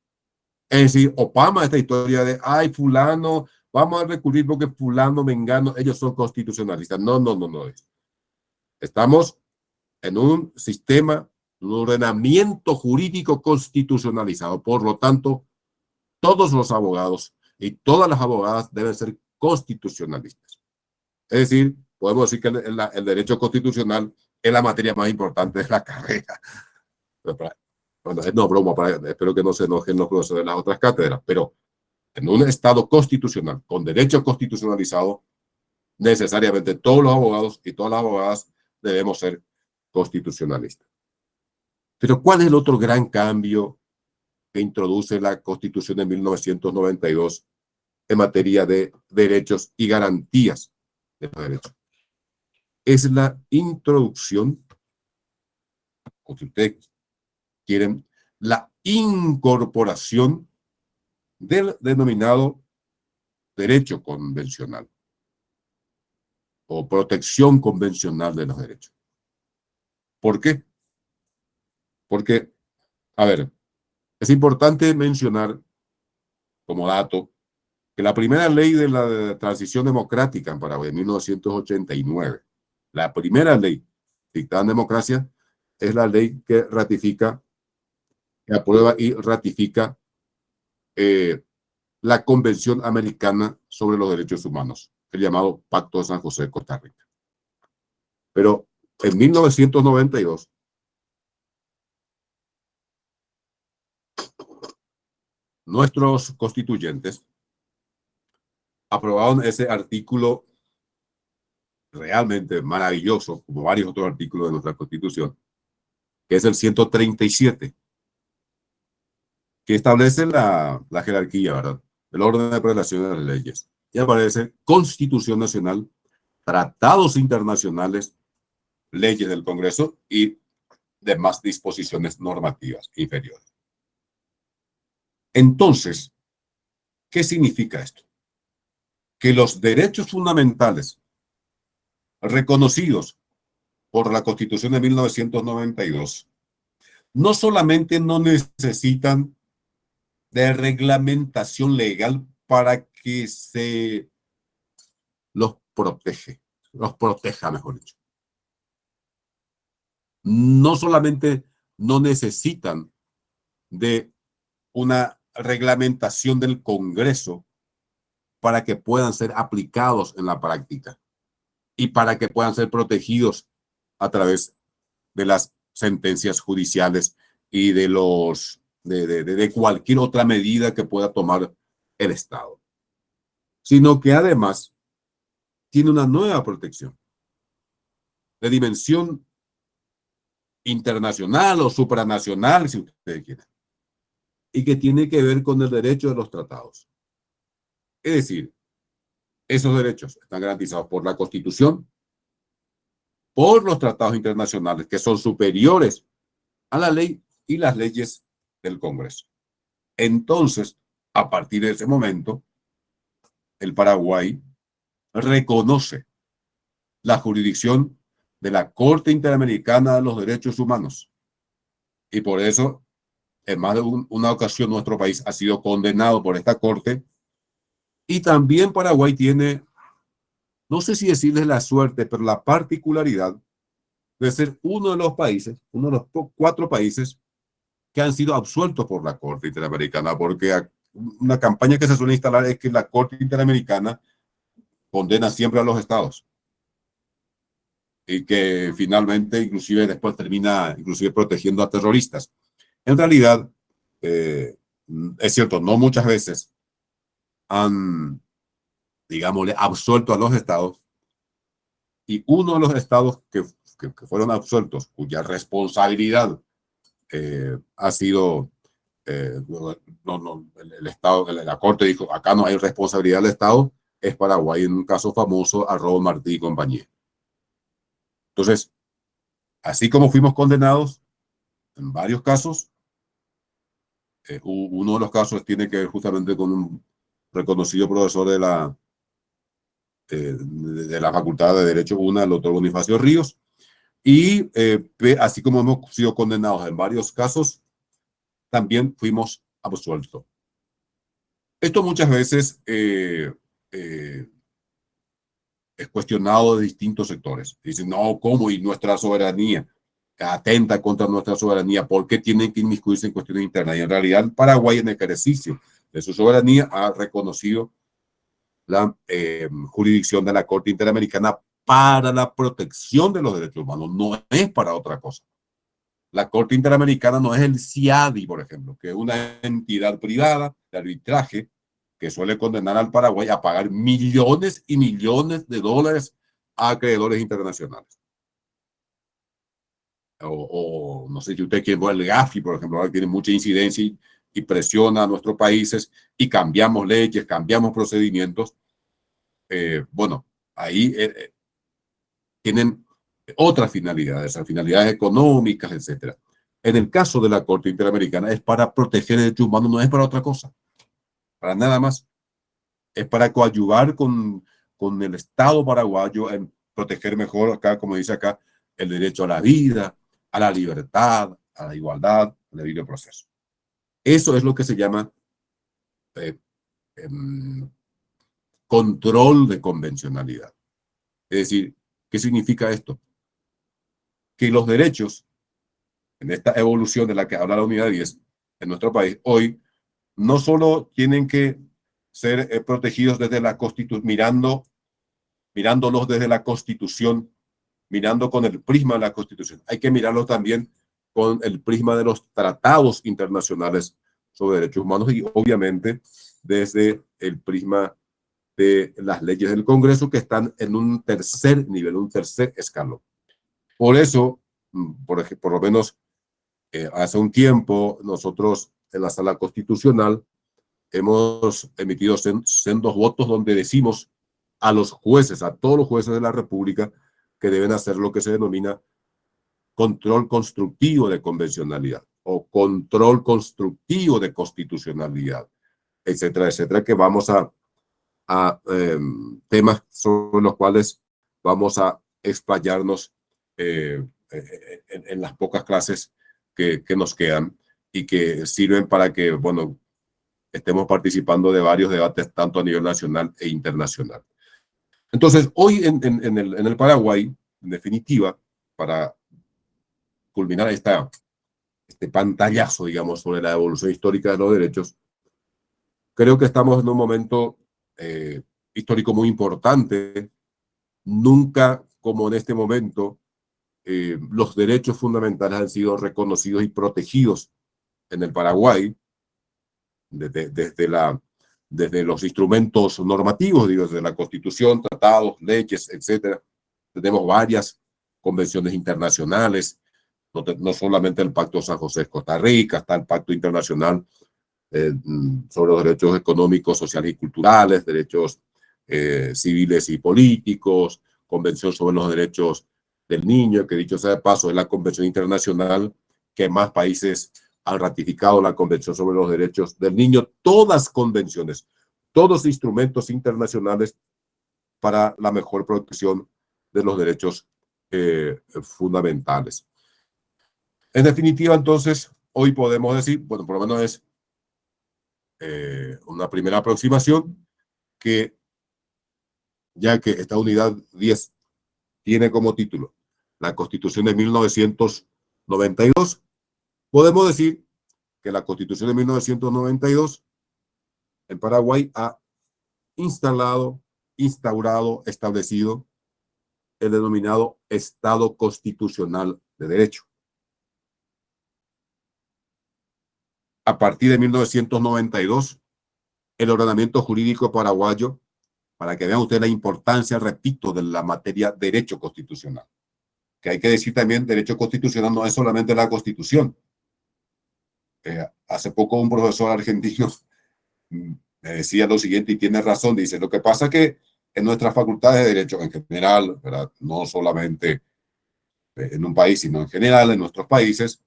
Es decir, Obama, esta historia de, ay, fulano, vamos a recurrir porque fulano, mengano, ellos son constitucionalistas. No. Estamos en un sistema, un ordenamiento jurídico constitucionalizado. Por lo tanto, todos los abogados y todas las abogadas deben ser constitucionalistas. Es decir, podemos decir que el derecho constitucional es la materia más importante de la carrera. Bueno, no, broma, espero que no se enojen los profesores de las otras cátedras, pero en un Estado constitucional, con derecho constitucionalizado, necesariamente todos los abogados y todas las abogadas debemos ser constitucionalistas. Pero ¿cuál es el otro gran cambio que introduce la Constitución de 1992 en materia de derechos y garantías de los derechos? Es la introducción, o si ustedes quieren, la incorporación del denominado derecho convencional o protección convencional de los derechos. ¿Por qué? Porque, a ver, es importante mencionar como dato que la primera ley de la transición democrática en Paraguay, en 1989, la primera ley dictada en democracia, es la ley que ratifica, que aprueba y ratifica la Convención Americana sobre los Derechos Humanos, el llamado Pacto de San José de Costa Rica. Pero en 1992, nuestros constituyentes aprobaron ese artículo realmente maravilloso, como varios otros artículos de nuestra Constitución, que es el 137, que establece la jerarquía, ¿verdad?, el orden de prelación de las leyes. Y aparece Constitución Nacional, tratados internacionales, leyes del Congreso y demás disposiciones normativas inferiores. Entonces, ¿qué significa esto? Que los derechos fundamentales reconocidos por la Constitución de 1992 no solamente no necesitan de reglamentación legal para que se los proteja, mejor dicho. No solamente no necesitan de una reglamentación del Congreso para que puedan ser aplicados en la práctica y para que puedan ser protegidos a través de las sentencias judiciales y de cualquier otra medida que pueda tomar el Estado, sino que además tiene una nueva protección de dimensión internacional o supranacional, si ustedes quieren, y que tiene que ver con el derecho de los tratados. Es decir, esos derechos están garantizados por la Constitución, por los tratados internacionales que son superiores a la ley y las leyes del Congreso. Entonces, a partir de ese momento, el Paraguay reconoce la jurisdicción de la Corte Interamericana de los Derechos Humanos. Y por eso, en más de una ocasión, nuestro país ha sido condenado por esta Corte. Y también Paraguay tiene, no sé si decirles la suerte, pero la particularidad de ser uno de los países, uno de los 4 países que han sido absueltos por la Corte Interamericana, porque una campaña que se suele instalar es que la Corte Interamericana condena siempre a los estados y que finalmente inclusive después termina inclusive protegiendo a terroristas. En realidad, es cierto, no muchas veces han, digámosle, absuelto a los estados, y uno de los estados que fueron absueltos, cuya responsabilidad ha sido, el Estado, la Corte dijo, acá no hay responsabilidad del Estado, es Paraguay, en un caso famoso, Arrobo Martí y compañía. Entonces, así como fuimos condenados en varios casos, uno de los casos tiene que ver justamente con un reconocido profesor de la Facultad de Derecho UNA, el doctor Bonifacio Ríos, y así como hemos sido condenados en varios casos, también fuimos absueltos. Esto muchas veces es cuestionado de distintos sectores. Dicen, no, ¿cómo? Y nuestra soberanía atenta contra nuestra soberanía. ¿Por qué tienen que inmiscuirse en cuestiones internas? Y en realidad Paraguay, en el ejercicio de su soberanía, ha reconocido la jurisdicción de la Corte Interamericana para la protección de los derechos humanos. No es para otra cosa. La Corte Interamericana no es el CIADI, por ejemplo, que es una entidad privada de arbitraje que suele condenar al Paraguay a pagar millones y millones de dólares a acreedores internacionales. O no sé si usted quiere ver el GAFI, por ejemplo, ahora tiene mucha incidencia y presiona a nuestros países y cambiamos leyes, cambiamos procedimientos. Bueno, ahí tienen otras finalidades, finalidades económicas, etcétera. En el caso de la Corte Interamericana es para proteger derechos humanos, no es para otra cosa, para nada más. Es para coadyuvar con el Estado paraguayo en proteger mejor, acá, como dice acá, el derecho a la vida, a la libertad, a la igualdad, al debido proceso. Eso es lo que se llama control de convencionalidad. Es decir, ¿qué significa esto? Que los derechos, en esta evolución de la que habla la Unidad 10 en nuestro país, hoy no solo tienen que ser protegidos desde la Constitución, mirándolos desde la Constitución, mirando con el prisma de la Constitución. Hay que mirarlos también con el prisma de los tratados internacionales sobre derechos humanos y obviamente desde el prisma de las leyes del Congreso que están en un tercer nivel, un tercer escalón. Por eso, por lo menos hace un tiempo, nosotros en la Sala Constitucional hemos emitido sendos votos donde decimos a los jueces, a todos los jueces de la República, que deben hacer lo que se denomina control constructivo de convencionalidad o control constructivo de constitucionalidad, etcétera, etcétera, que vamos a temas sobre los cuales vamos a explayarnos en las pocas clases que nos quedan y que sirven para que, bueno, estemos participando de varios debates tanto a nivel nacional e internacional. Entonces, hoy en el Paraguay, en definitiva, para culminar este pantallazo, digamos, sobre la evolución histórica de los derechos, creo que estamos en un momento histórico muy importante. Nunca como en este momento los derechos fundamentales han sido reconocidos y protegidos en el Paraguay desde los instrumentos normativos, digo, desde la Constitución, tratados, leyes, etcétera. Tenemos varias convenciones internacionales, no solamente el Pacto San José de Costa Rica, está el Pacto Internacional sobre los derechos económicos, sociales y culturales, derechos civiles y políticos, Convención sobre los derechos del niño, que dicho sea de paso es la convención internacional que más países han ratificado, la Convención sobre los derechos del niño, todas convenciones, todos instrumentos internacionales para la mejor protección de los derechos fundamentales. En definitiva, entonces, hoy podemos decir, bueno, por lo menos es una primera aproximación, que ya que esta unidad 10 tiene como título la Constitución de 1992, podemos decir que la Constitución de 1992 en Paraguay ha instaurado, establecido el denominado Estado Constitucional de Derecho. A partir de 1992, el ordenamiento jurídico paraguayo, para que vean ustedes la importancia, repito, de la materia derecho constitucional, que hay que decir también, derecho constitucional no es solamente la Constitución. Hace poco un profesor argentino me decía lo siguiente, y tiene razón, dice, lo que pasa es que en nuestras facultades de derecho en general, ¿verdad? No solamente en un país, sino en general en nuestros países,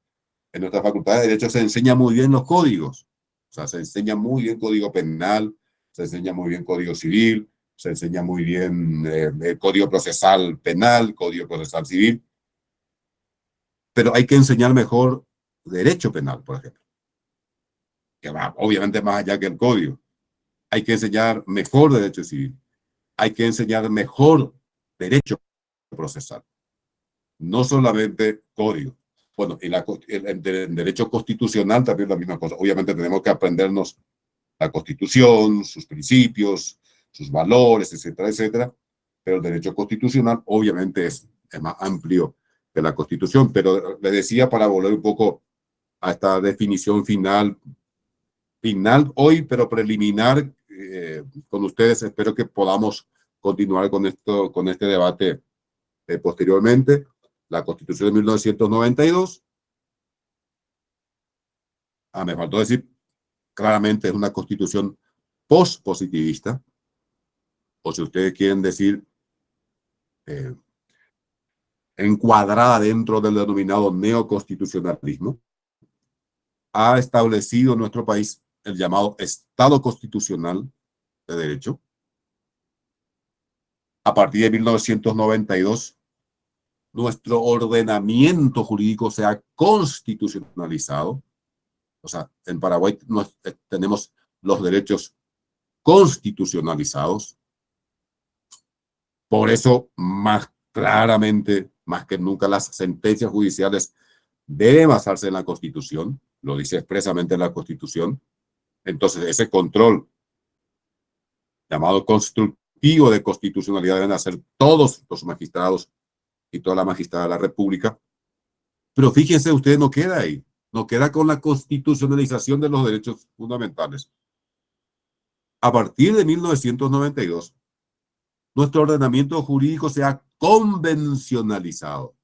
en nuestras facultades de derecho se enseña muy bien los códigos. O sea, se enseña muy bien código penal, se enseña muy bien código civil, se enseña muy bien el código procesal penal, código procesal civil, pero hay que enseñar mejor derecho penal, por ejemplo, que va obviamente más allá que el código. Hay que enseñar mejor derecho civil, hay que enseñar mejor derecho procesal, no solamente código. Bueno, y el derecho constitucional también es la misma cosa. Obviamente tenemos que aprendernos la Constitución, sus principios, sus valores, etcétera, etcétera. Pero el derecho constitucional obviamente es más amplio que la Constitución. Pero le decía, para volver un poco a esta definición final hoy, pero preliminar con ustedes, espero que podamos continuar con este debate posteriormente. La Constitución de 1992, me faltó decir, claramente es una constitución post-positivista, o si ustedes quieren decir, encuadrada dentro del denominado neoconstitucionalismo, ha establecido en nuestro país el llamado Estado Constitucional de Derecho. A partir de 1992, nuestro ordenamiento jurídico se ha constitucionalizado. O sea, en Paraguay tenemos los derechos constitucionalizados. Por eso, más claramente, más que nunca, las sentencias judiciales deben basarse en la Constitución. Lo dice expresamente la Constitución. Entonces, ese control llamado constructivo de constitucionalidad deben hacer todos los magistrados y toda la magistrada de la República. Pero fíjense, usted no queda ahí. No queda con la constitucionalización de los derechos fundamentales. A partir de 1992, nuestro ordenamiento jurídico se ha convencionalizado,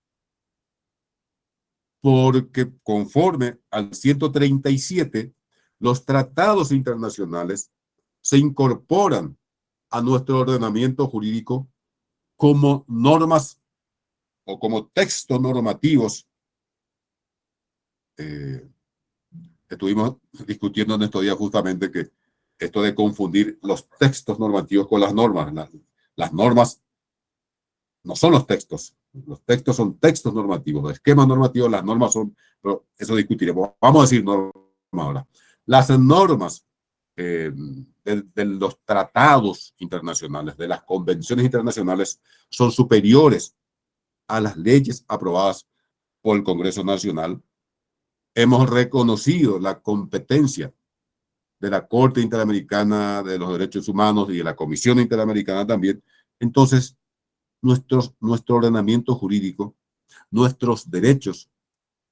porque conforme al 137, los tratados internacionales se incorporan a nuestro ordenamiento jurídico como normas o como textos normativos. Estuvimos discutiendo en estos días justamente que esto de confundir los textos normativos con las normas. Las normas no son los textos son textos normativos, los esquemas normativos, las normas son, pero eso discutiremos. Vamos a decir normas ahora. Las normas de los tratados internacionales, de las convenciones internacionales, son superiores a las leyes aprobadas por el Congreso Nacional. Hemos reconocido la competencia de la Corte Interamericana de los Derechos Humanos y de la Comisión Interamericana también. Entonces, nuestro ordenamiento jurídico nuestros derechos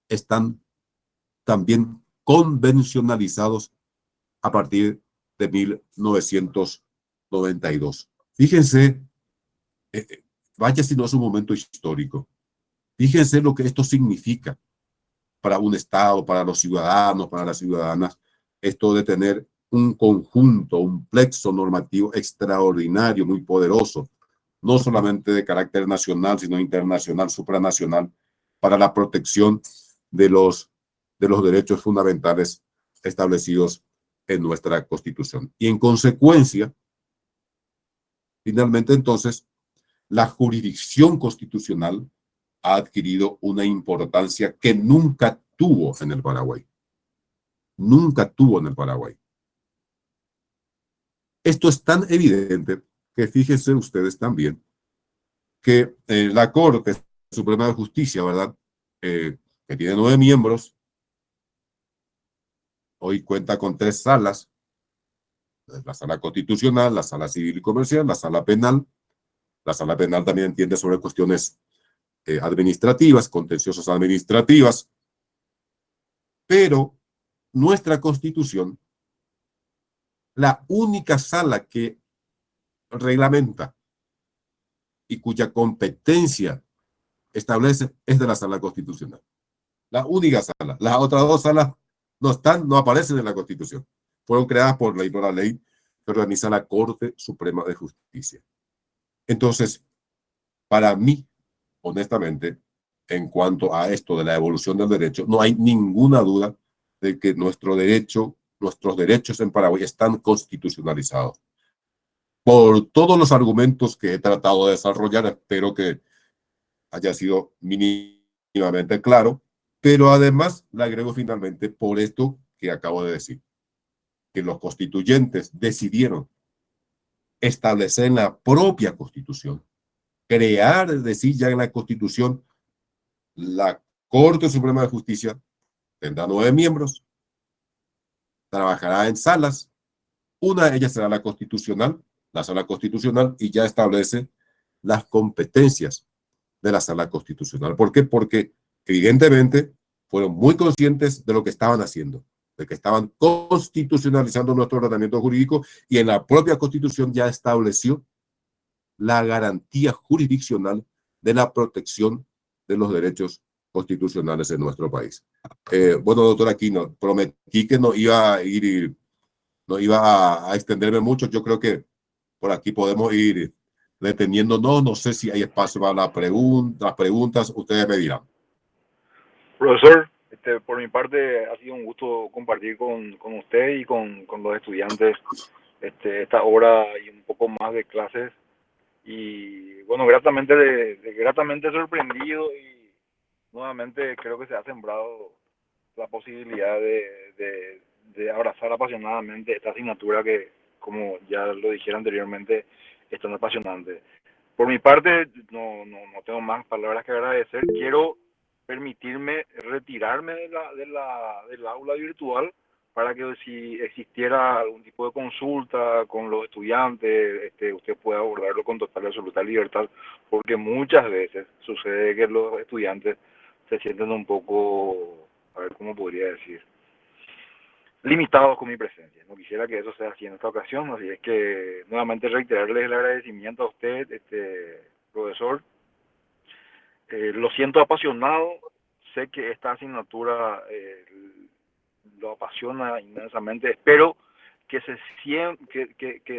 están también convencionalizados a partir de 1992. Fíjense, vaya si no es un momento histórico. Fíjense lo que esto significa para un Estado, para los ciudadanos, para las ciudadanas, esto de tener un conjunto, un plexo normativo extraordinario, muy poderoso, no solamente de carácter nacional, sino internacional, supranacional, para la protección de los derechos fundamentales establecidos en nuestra Constitución. Y en consecuencia, finalmente entonces, la jurisdicción constitucional ha adquirido una importancia que nunca tuvo en el Paraguay. Nunca tuvo en el Paraguay. Esto es tan evidente que fíjense ustedes también que la Corte Suprema de Justicia, ¿verdad? Que tiene 9 miembros, hoy cuenta con 3 salas: la sala constitucional, la sala civil y comercial, la sala penal. La sala penal también entiende sobre cuestiones administrativas, contenciosas administrativas, pero nuestra Constitución, la única sala que reglamenta y cuya competencia establece es de la sala constitucional. La única sala. Las otras 2 salas no aparecen en la Constitución. Fueron creadas por ley, por la ley que organiza la Corte Suprema de Justicia. Entonces, para mí, honestamente, en cuanto a esto de la evolución del derecho, no hay ninguna duda de que nuestros derechos en Paraguay están constitucionalizados. Por todos los argumentos que he tratado de desarrollar, espero que haya sido mínimamente claro, pero además le agrego finalmente por esto que acabo de decir, que los constituyentes decidieron establecer en la propia Constitución, crear, es decir, ya en la Constitución, la Corte Suprema de Justicia tendrá 9 miembros, trabajará en salas, una de ellas será la constitucional, la sala constitucional, y ya establece las competencias de la sala constitucional. ¿Por qué? Porque evidentemente fueron muy conscientes de lo que estaban haciendo, de que estaban constitucionalizando nuestro ordenamiento jurídico, y en la propia Constitución ya estableció la garantía jurisdiccional de la protección de los derechos constitucionales en nuestro país. Bueno, doctor Aquino, prometí que no iba a extenderme mucho. Yo creo que por aquí podemos ir deteniéndonos. No sé si hay espacio para las preguntas. Ustedes me dirán. Profesor, por mi parte ha sido un gusto compartir con usted y con los estudiantes esta hora y un poco más de clases. Y bueno, gratamente sorprendido, y nuevamente creo que se ha sembrado la posibilidad de abrazar apasionadamente esta asignatura que, como ya lo dijera anteriormente, es tan apasionante. Por mi parte, no tengo más palabras que agradecer. Quiero permitirme retirarme del aula virtual para que, si existiera algún tipo de consulta con los estudiantes, usted pueda abordarlo con total y absoluta libertad, porque muchas veces sucede que los estudiantes se sienten un poco, a ver cómo podría decir, limitados con mi presencia. No quisiera que eso sea así en esta ocasión, así es que nuevamente reiterarles el agradecimiento a usted, profesor. Lo siento apasionado, sé que esta asignatura lo apasiona inmensamente. Espero que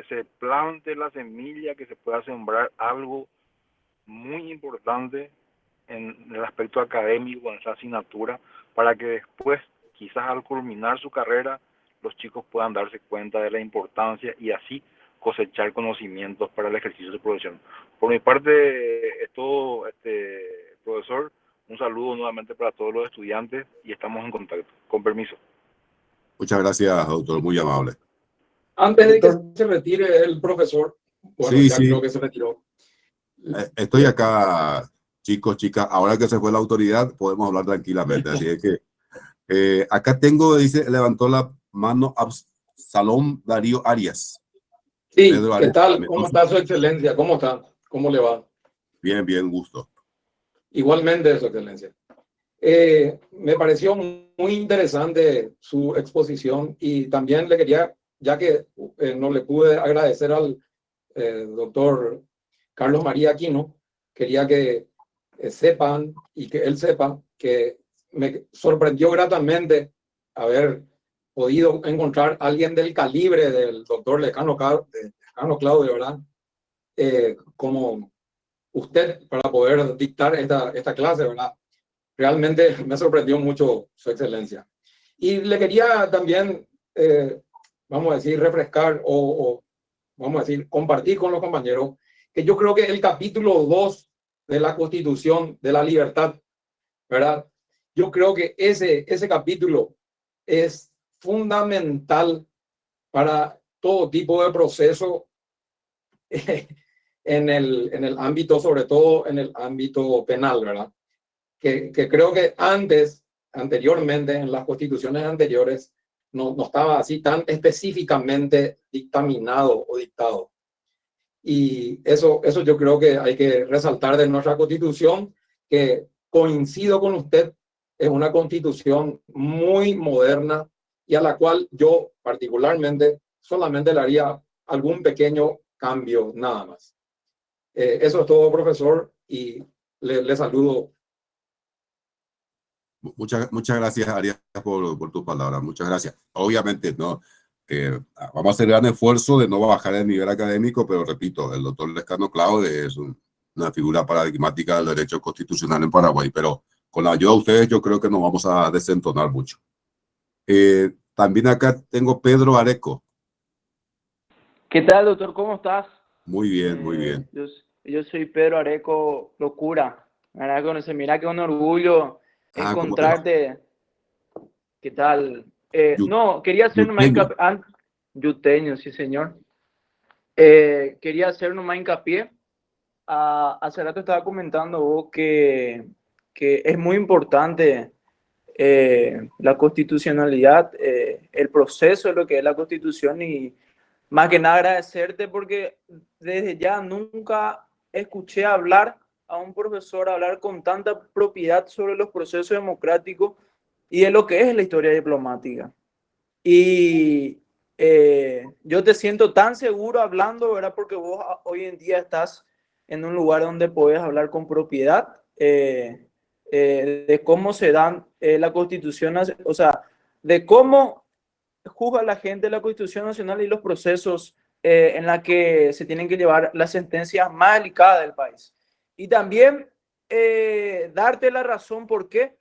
se plante la semilla, que se pueda sembrar algo muy importante en el aspecto académico en esa asignatura, para que después, quizás al culminar su carrera, los chicos puedan darse cuenta de la importancia y así cosechar conocimientos para el ejercicio de su profesión. Por mi parte es todo, profesor. Un saludo nuevamente para todos los estudiantes y estamos en contacto. Con permiso. Muchas gracias, doctor, muy amable. Antes de que se retire el profesor, bueno, sí, ya creo que se retiró. Estoy acá, chicos, chicas. Ahora que se fue la autoridad, podemos hablar tranquilamente. Así es que acá tengo, dice, levantó la mano Absalón Darío Arias. Sí, Pedro ¿qué Arias. tal? ¿Cómo está su excelencia? ¿Cómo está? ¿Cómo le va? Bien, bien, gusto. Igualmente, Su Excelencia. Me pareció muy interesante su exposición y también le quería, ya que no le pude agradecer al doctor Carlos María Aquino, quería que sepan y que él sepa que me sorprendió gratamente haber podido encontrar a alguien del calibre del doctor Lescano Claudio, ¿verdad? Como usted para poder dictar esta clase, ¿verdad? Realmente me sorprendió mucho Su Excelencia. Y le quería también, vamos a decir, refrescar o, vamos a decir, compartir con los compañeros que yo creo que el capítulo 2 de la Constitución de la Libertad, ¿verdad? Yo creo que ese capítulo es fundamental para todo tipo de proceso en el ámbito, sobre todo en el ámbito penal, ¿verdad? Que creo que anteriormente, en las constituciones anteriores, no estaba así tan específicamente dictaminado o dictado. Y eso yo creo que hay que resaltar de nuestra constitución, que coincido con usted, es una constitución muy moderna y a la cual yo particularmente solamente le haría algún pequeño cambio, nada más. Eso es todo, profesor, y le saludo. Muchas gracias, Arias, por tus palabras. Muchas gracias. Obviamente, no, vamos a hacer gran esfuerzo de no bajar el nivel académico, pero repito, el doctor Lescano Claudio es una figura paradigmática del derecho constitucional en Paraguay, pero con la ayuda de ustedes yo creo que nos vamos a desentonar mucho. También acá tengo Pedro Areco. ¿Qué tal, doctor? ¿Cómo estás? Muy bien, muy bien. Yo soy Pedro Areco Locura. La verdad que mira que un orgullo encontrarte. ¿Qué tal? No, quería hacer nomás hincapié. Yuteño, sí, señor. Quería hacer nomás hincapié. Hace rato estaba comentando vos que es muy importante la constitucionalidad, el proceso de lo que es la Constitución, y más que nada agradecerte porque desde ya nunca escuché hablar a un profesor hablar con tanta propiedad sobre los procesos democráticos y de lo que es la historia diplomática. Y yo te siento tan seguro hablando, ¿verdad? Porque vos hoy en día estás en un lugar donde podés hablar con propiedad de cómo se dan la Constitución, o sea, de cómo juzga la gente la Constitución Nacional y los procesos en la que se tienen que llevar las sentencias más delicadas del país. Y también darte la razón, ¿por qué?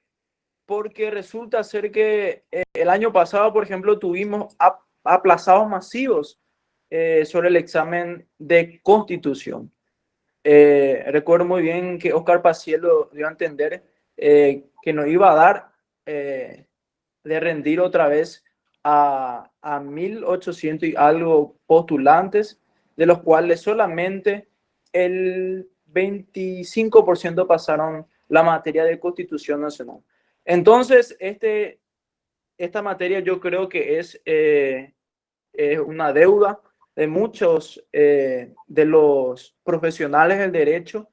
Porque resulta ser que el año pasado, por ejemplo, tuvimos aplazados masivos sobre el examen de Constitución. Recuerdo muy bien que Oscar Paciello dio a entender que nos iba a dar de rendir otra vez a 1.800 y algo postulantes, de los cuales solamente el 25% pasaron la materia de Constitución Nacional. Entonces, esta materia yo creo que es una deuda de muchos de los profesionales del derecho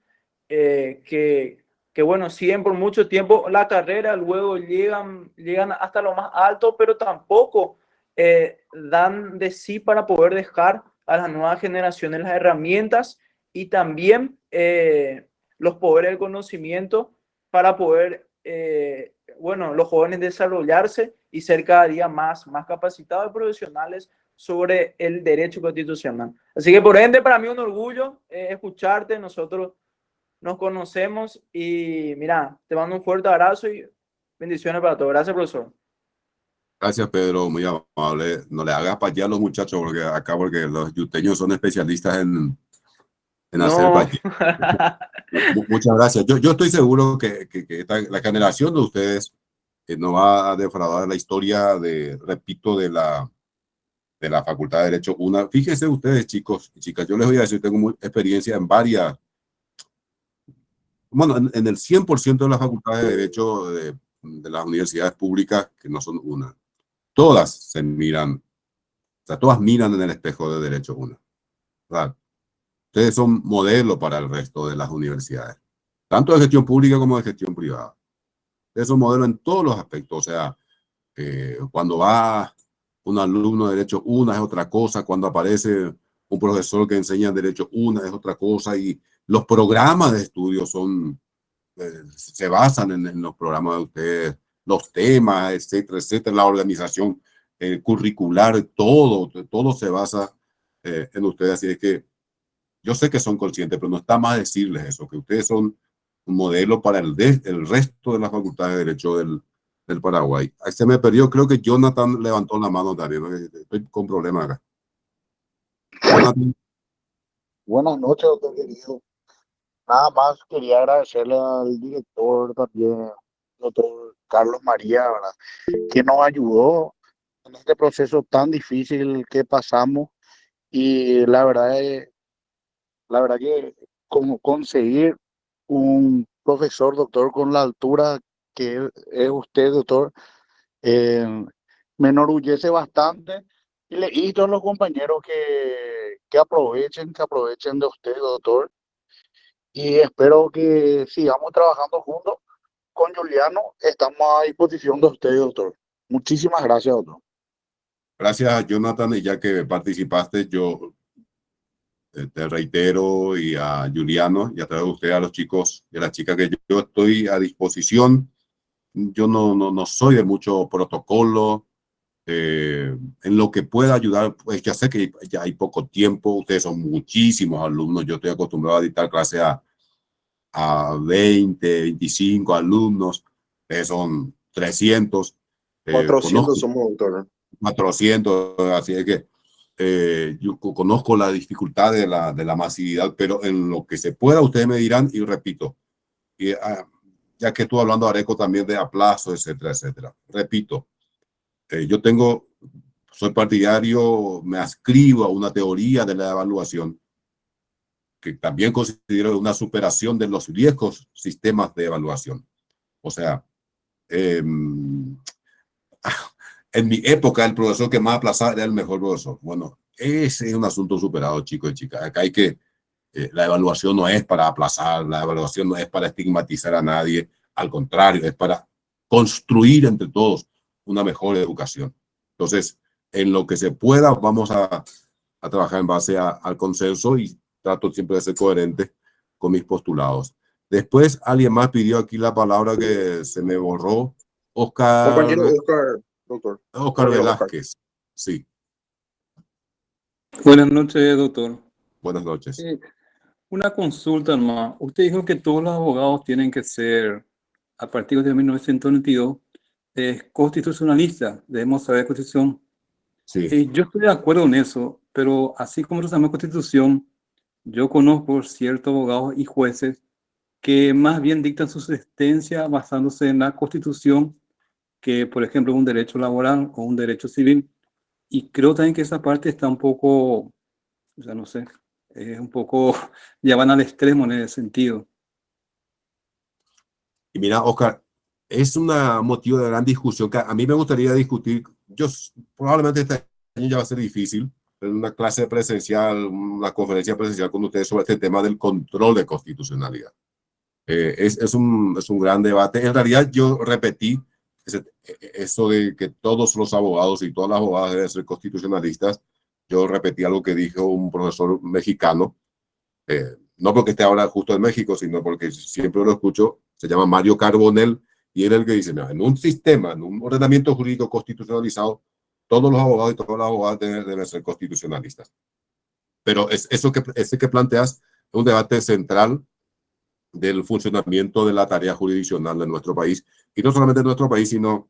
que bueno, siguen por mucho tiempo la carrera, luego llegan hasta lo más alto, pero tampoco dan de sí para poder dejar a las nuevas generaciones las herramientas y también los poderes del conocimiento para poder, bueno, los jóvenes desarrollarse y ser cada día más capacitados y profesionales sobre el derecho constitucional. Así que por ende, para mí un orgullo escucharte. Nosotros nos conocemos y mira, te mando un fuerte abrazo y bendiciones para todos. Gracias, profesor. Gracias, Pedro, muy amable. No le hagas payá a los muchachos porque los yuteños son especialistas en hacer payá. Muchas gracias. Yo estoy seguro que la generación de ustedes no va a defraudar la historia repito, de la Facultad de Derecho. Fíjense ustedes, chicos y chicas, yo les voy a decir, tengo experiencia en varias, bueno, en el 100% de las facultades de Derecho de las universidades públicas, que no son una, todas se miran, o sea, todas miran en el espejo de Derecho una. ¿Verdad? Ustedes son modelo para el resto de las universidades. tanto de gestión pública como de gestión privada. Es un modelo en todos los aspectos, o sea, cuando va un alumno de Derecho, una es otra cosa, cuando aparece un profesor que enseña Derecho, una es otra cosa, y los programas de estudio se basan en los programas de ustedes, los temas, etcétera, etcétera, la organización curricular, todo se basa en ustedes, así es que yo sé que son conscientes, pero no está más decirles eso, que ustedes son un modelo para el resto de las facultades de Derecho del Paraguay. Ahí se me perdió, creo que Jonathan levantó la mano también, ¿no? Estoy con problemas acá. Jonathan. Buenas noches, doctor querido. Nada más quería agradecerle al director también, doctor Carlos María, ¿verdad? Que nos ayudó en este proceso tan difícil que pasamos y la verdad que como conseguir un profesor, doctor, con la altura que es usted, doctor, eh, me enorgullece bastante y le invito a los compañeros que aprovechen de usted, doctor, y espero que sigamos trabajando juntos. Con Juliano estamos a disposición de usted, doctor. Muchísimas gracias, doctor. Gracias, Jonathan, y ya que participaste, yo te reitero y a Juliano y a través de usted a los chicos y a las chicas que yo estoy a disposición. Yo no soy de mucho protocolo. En lo que pueda ayudar, pues ya sé que ya hay poco tiempo, ustedes son muchísimos alumnos, yo estoy acostumbrado a dictar clase a 20, 25 alumnos, ustedes son 300, 400 conozco somos, doctor. 400, así es que yo conozco la dificultad de la masividad, pero en lo que se pueda ustedes me dirán y repito, y, ya que estuve hablando Areco también de aplazo, etcétera, etcétera. Repito, soy partidario, me adscribo a una teoría de la evaluación que también considero una superación de los viejos sistemas de evaluación. O sea, en mi época el profesor que más aplazaba era el mejor profesor. Bueno, ese es un asunto superado, chicos y chicas. Acá hay que, la evaluación no es para aplazar, la evaluación no es para estigmatizar a nadie, al contrario, es para construir entre todos una mejor educación. Entonces, en lo que se pueda, vamos a trabajar en base al consenso y trato siempre de ser coherente con mis postulados. Después, alguien más pidió aquí la palabra que se me borró. Compañero Oscar, doctor. Oscar Velázquez. Sí. Buenas noches, doctor. Buenas noches. Una consulta más. Usted dijo que todos los abogados tienen que ser, a partir de 1992, constitucionalistas. Debemos saber Constitución. Sí. Yo estoy de acuerdo en eso, pero así como nosotros sabemos Constitución, yo conozco ciertos abogados y jueces que más bien dictan su sentencia basándose en la Constitución, que por ejemplo un derecho laboral o un derecho civil. Y creo también que esa parte está un poco, o sea, no sé, un poco, ya van al extremo en ese sentido. Y mira, Oscar, es un motivo de gran discusión que a mí me gustaría discutir. Probablemente este año ya va a ser difícil, en una clase presencial, una conferencia presencial con ustedes sobre este tema del control de constitucionalidad. Es un gran debate. En realidad yo repetí eso de que todos los abogados y todas las abogadas deben ser constitucionalistas. Yo repetí algo que dijo un profesor mexicano, no porque esté ahora justo en México, sino porque siempre lo escucho, se llama Mario Carbonell, y él es el que dice, en un sistema, en un ordenamiento jurídico constitucionalizado, todos los abogados y todas las abogadas deben ser constitucionalistas. Pero ese que planteas es un debate central del funcionamiento de la tarea jurisdiccional de nuestro país, y no solamente en nuestro país, sino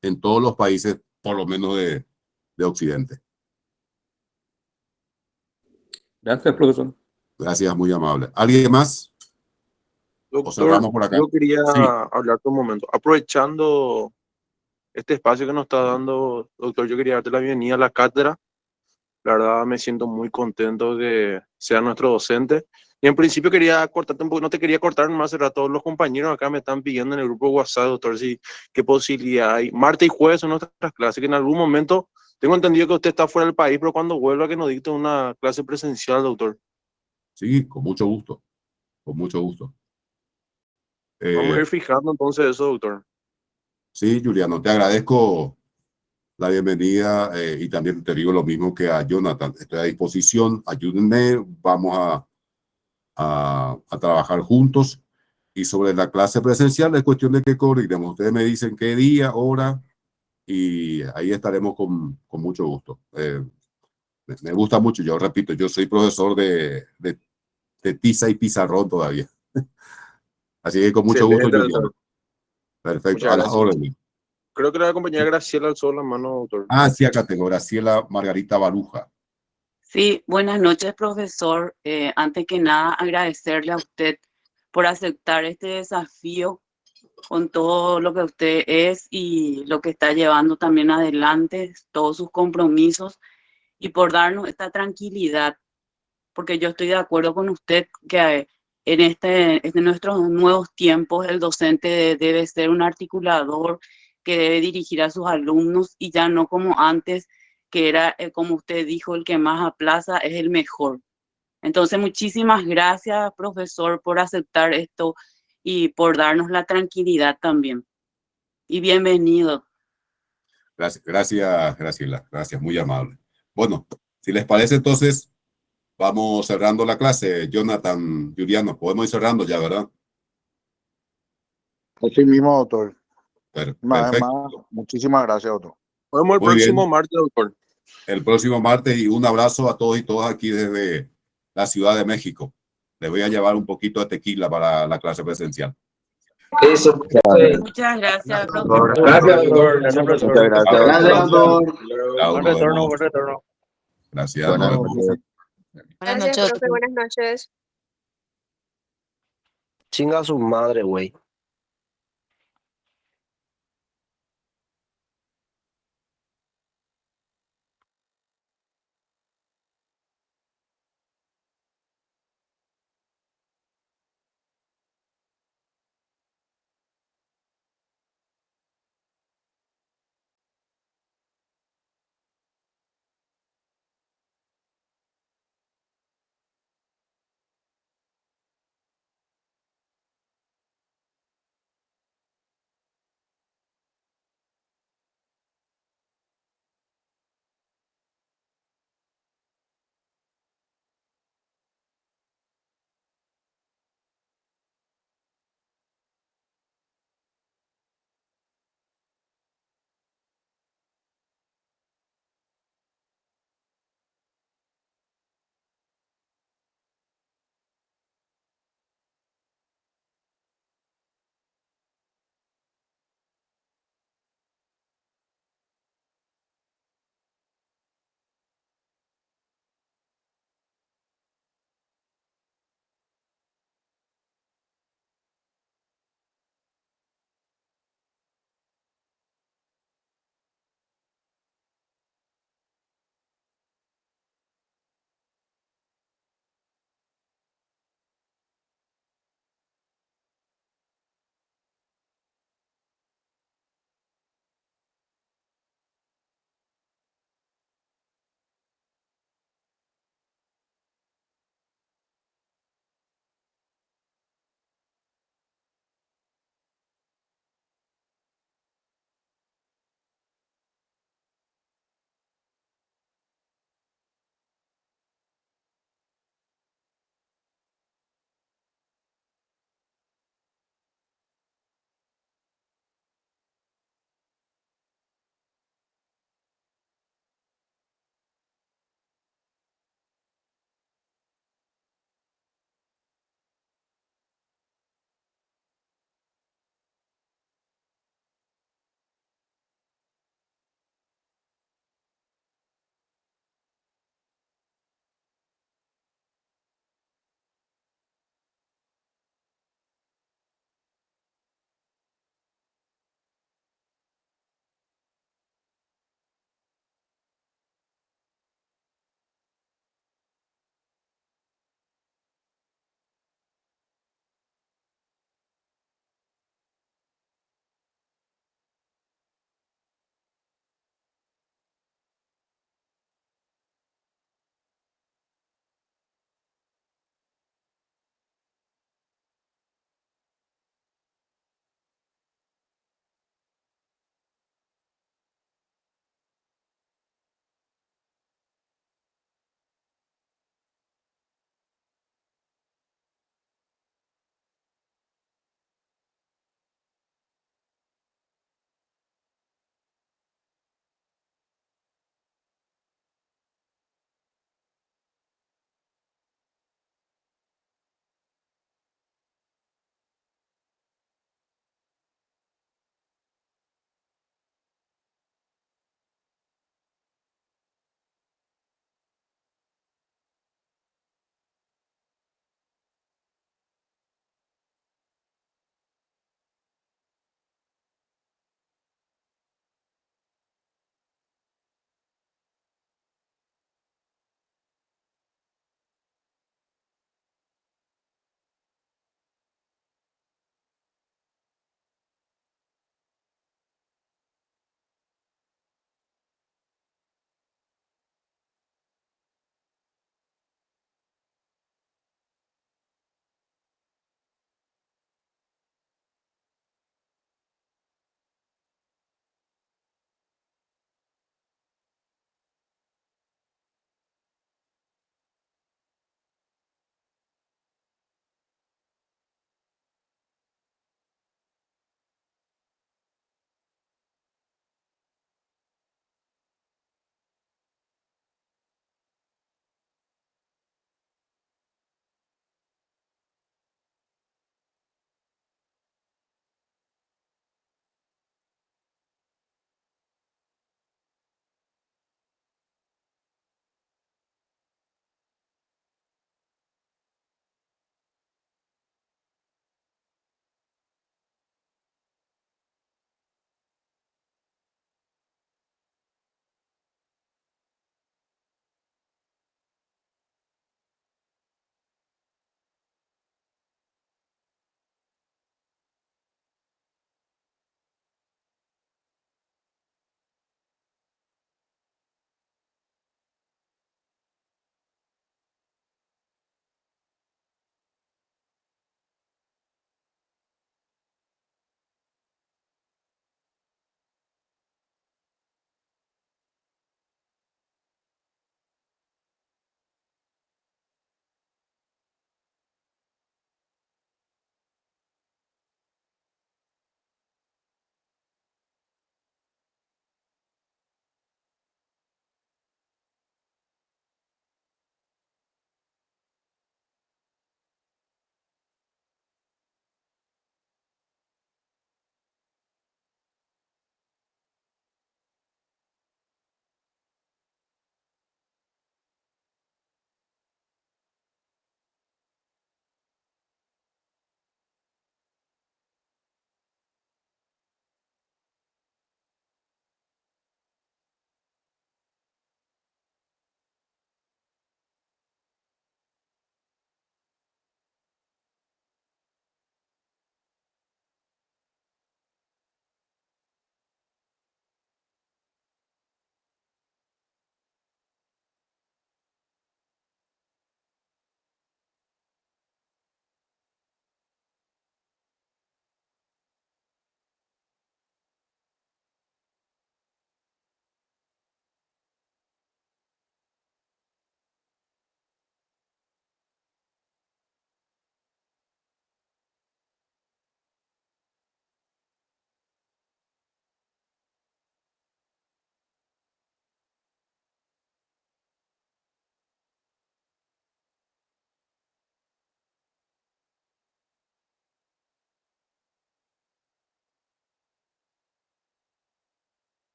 en todos los países, por lo menos de Occidente. Gracias, profesor. Gracias, muy amable. ¿Alguien más? Doctor, Por acá. yo quería Sí. hablarte un momento. Aprovechando este espacio que nos está dando, doctor, yo quería darte la bienvenida a la cátedra. La verdad me siento muy contento de sea nuestro docente. Y en principio quería cortarte un poco, no te quería cortar más, a todos los compañeros acá me están pidiendo en el grupo WhatsApp, doctor, si qué posibilidad hay. Martes y jueves son nuestras clases, que en algún momento tengo entendido que usted está fuera del país, pero cuando vuelva que nos dicte una clase presencial, doctor. Sí, con mucho gusto. Con mucho gusto. Vamos a ir fijando entonces eso, doctor. Sí, Juliano, te agradezco la bienvenida y también te digo lo mismo que a Jonathan. Estoy a disposición, ayúdenme, vamos a trabajar juntos. Y sobre la clase presencial es cuestión de que coordinemos. Ustedes me dicen qué día, hora, y ahí estaremos con mucho gusto. Me gusta mucho, yo repito, yo soy profesor de tiza y pizarrón todavía. Así que con mucho gusto, Excelente, Juliano. doctor. Perfecto, Muchas a las gracias. órdenes. Creo que la compañera Graciela alzó la mano, doctor. Ah, sí, acá tengo Graciela Margarita Baruja. Sí, buenas noches, profesor. Antes que nada, agradecerle a usted por aceptar este desafío con todo lo que usted es y lo que está llevando también adelante, todos sus compromisos y por darnos esta tranquilidad, porque yo estoy de acuerdo con usted que en nuestros nuevos tiempos el docente debe ser un articulador que debe dirigir a sus alumnos y ya no como antes, que era, como usted dijo, el que más aplaza es el mejor. Entonces, muchísimas gracias, profesor, por aceptar esto y por darnos la tranquilidad también. Y bienvenido. Gracias, Graciela. Gracias, muy amable. Bueno, si les parece, entonces vamos cerrando la clase. Jonathan, Juliano, podemos ir cerrando ya, ¿verdad? Así mismo, doctor. Perfecto. Muchísimas gracias, doctor. Nos vemos el Muy próximo bien. martes, doctor. El próximo martes y un abrazo a todos y todas aquí desde la Ciudad de México. Les voy a llevar un poquito de tequila para la clase presencial. Eso. Muchas gracias, profesor. Gracias, doctor. Gracias, profesor. Muchas gracias, Gracias, doctor. doctor. Chao, Buen nos retorno, vemos. buen retorno. Gracias. Buenas Nos vemos. noches. Buenas Gracias, noches, profe. doctor. Buenas noches. Chinga su madre, güey.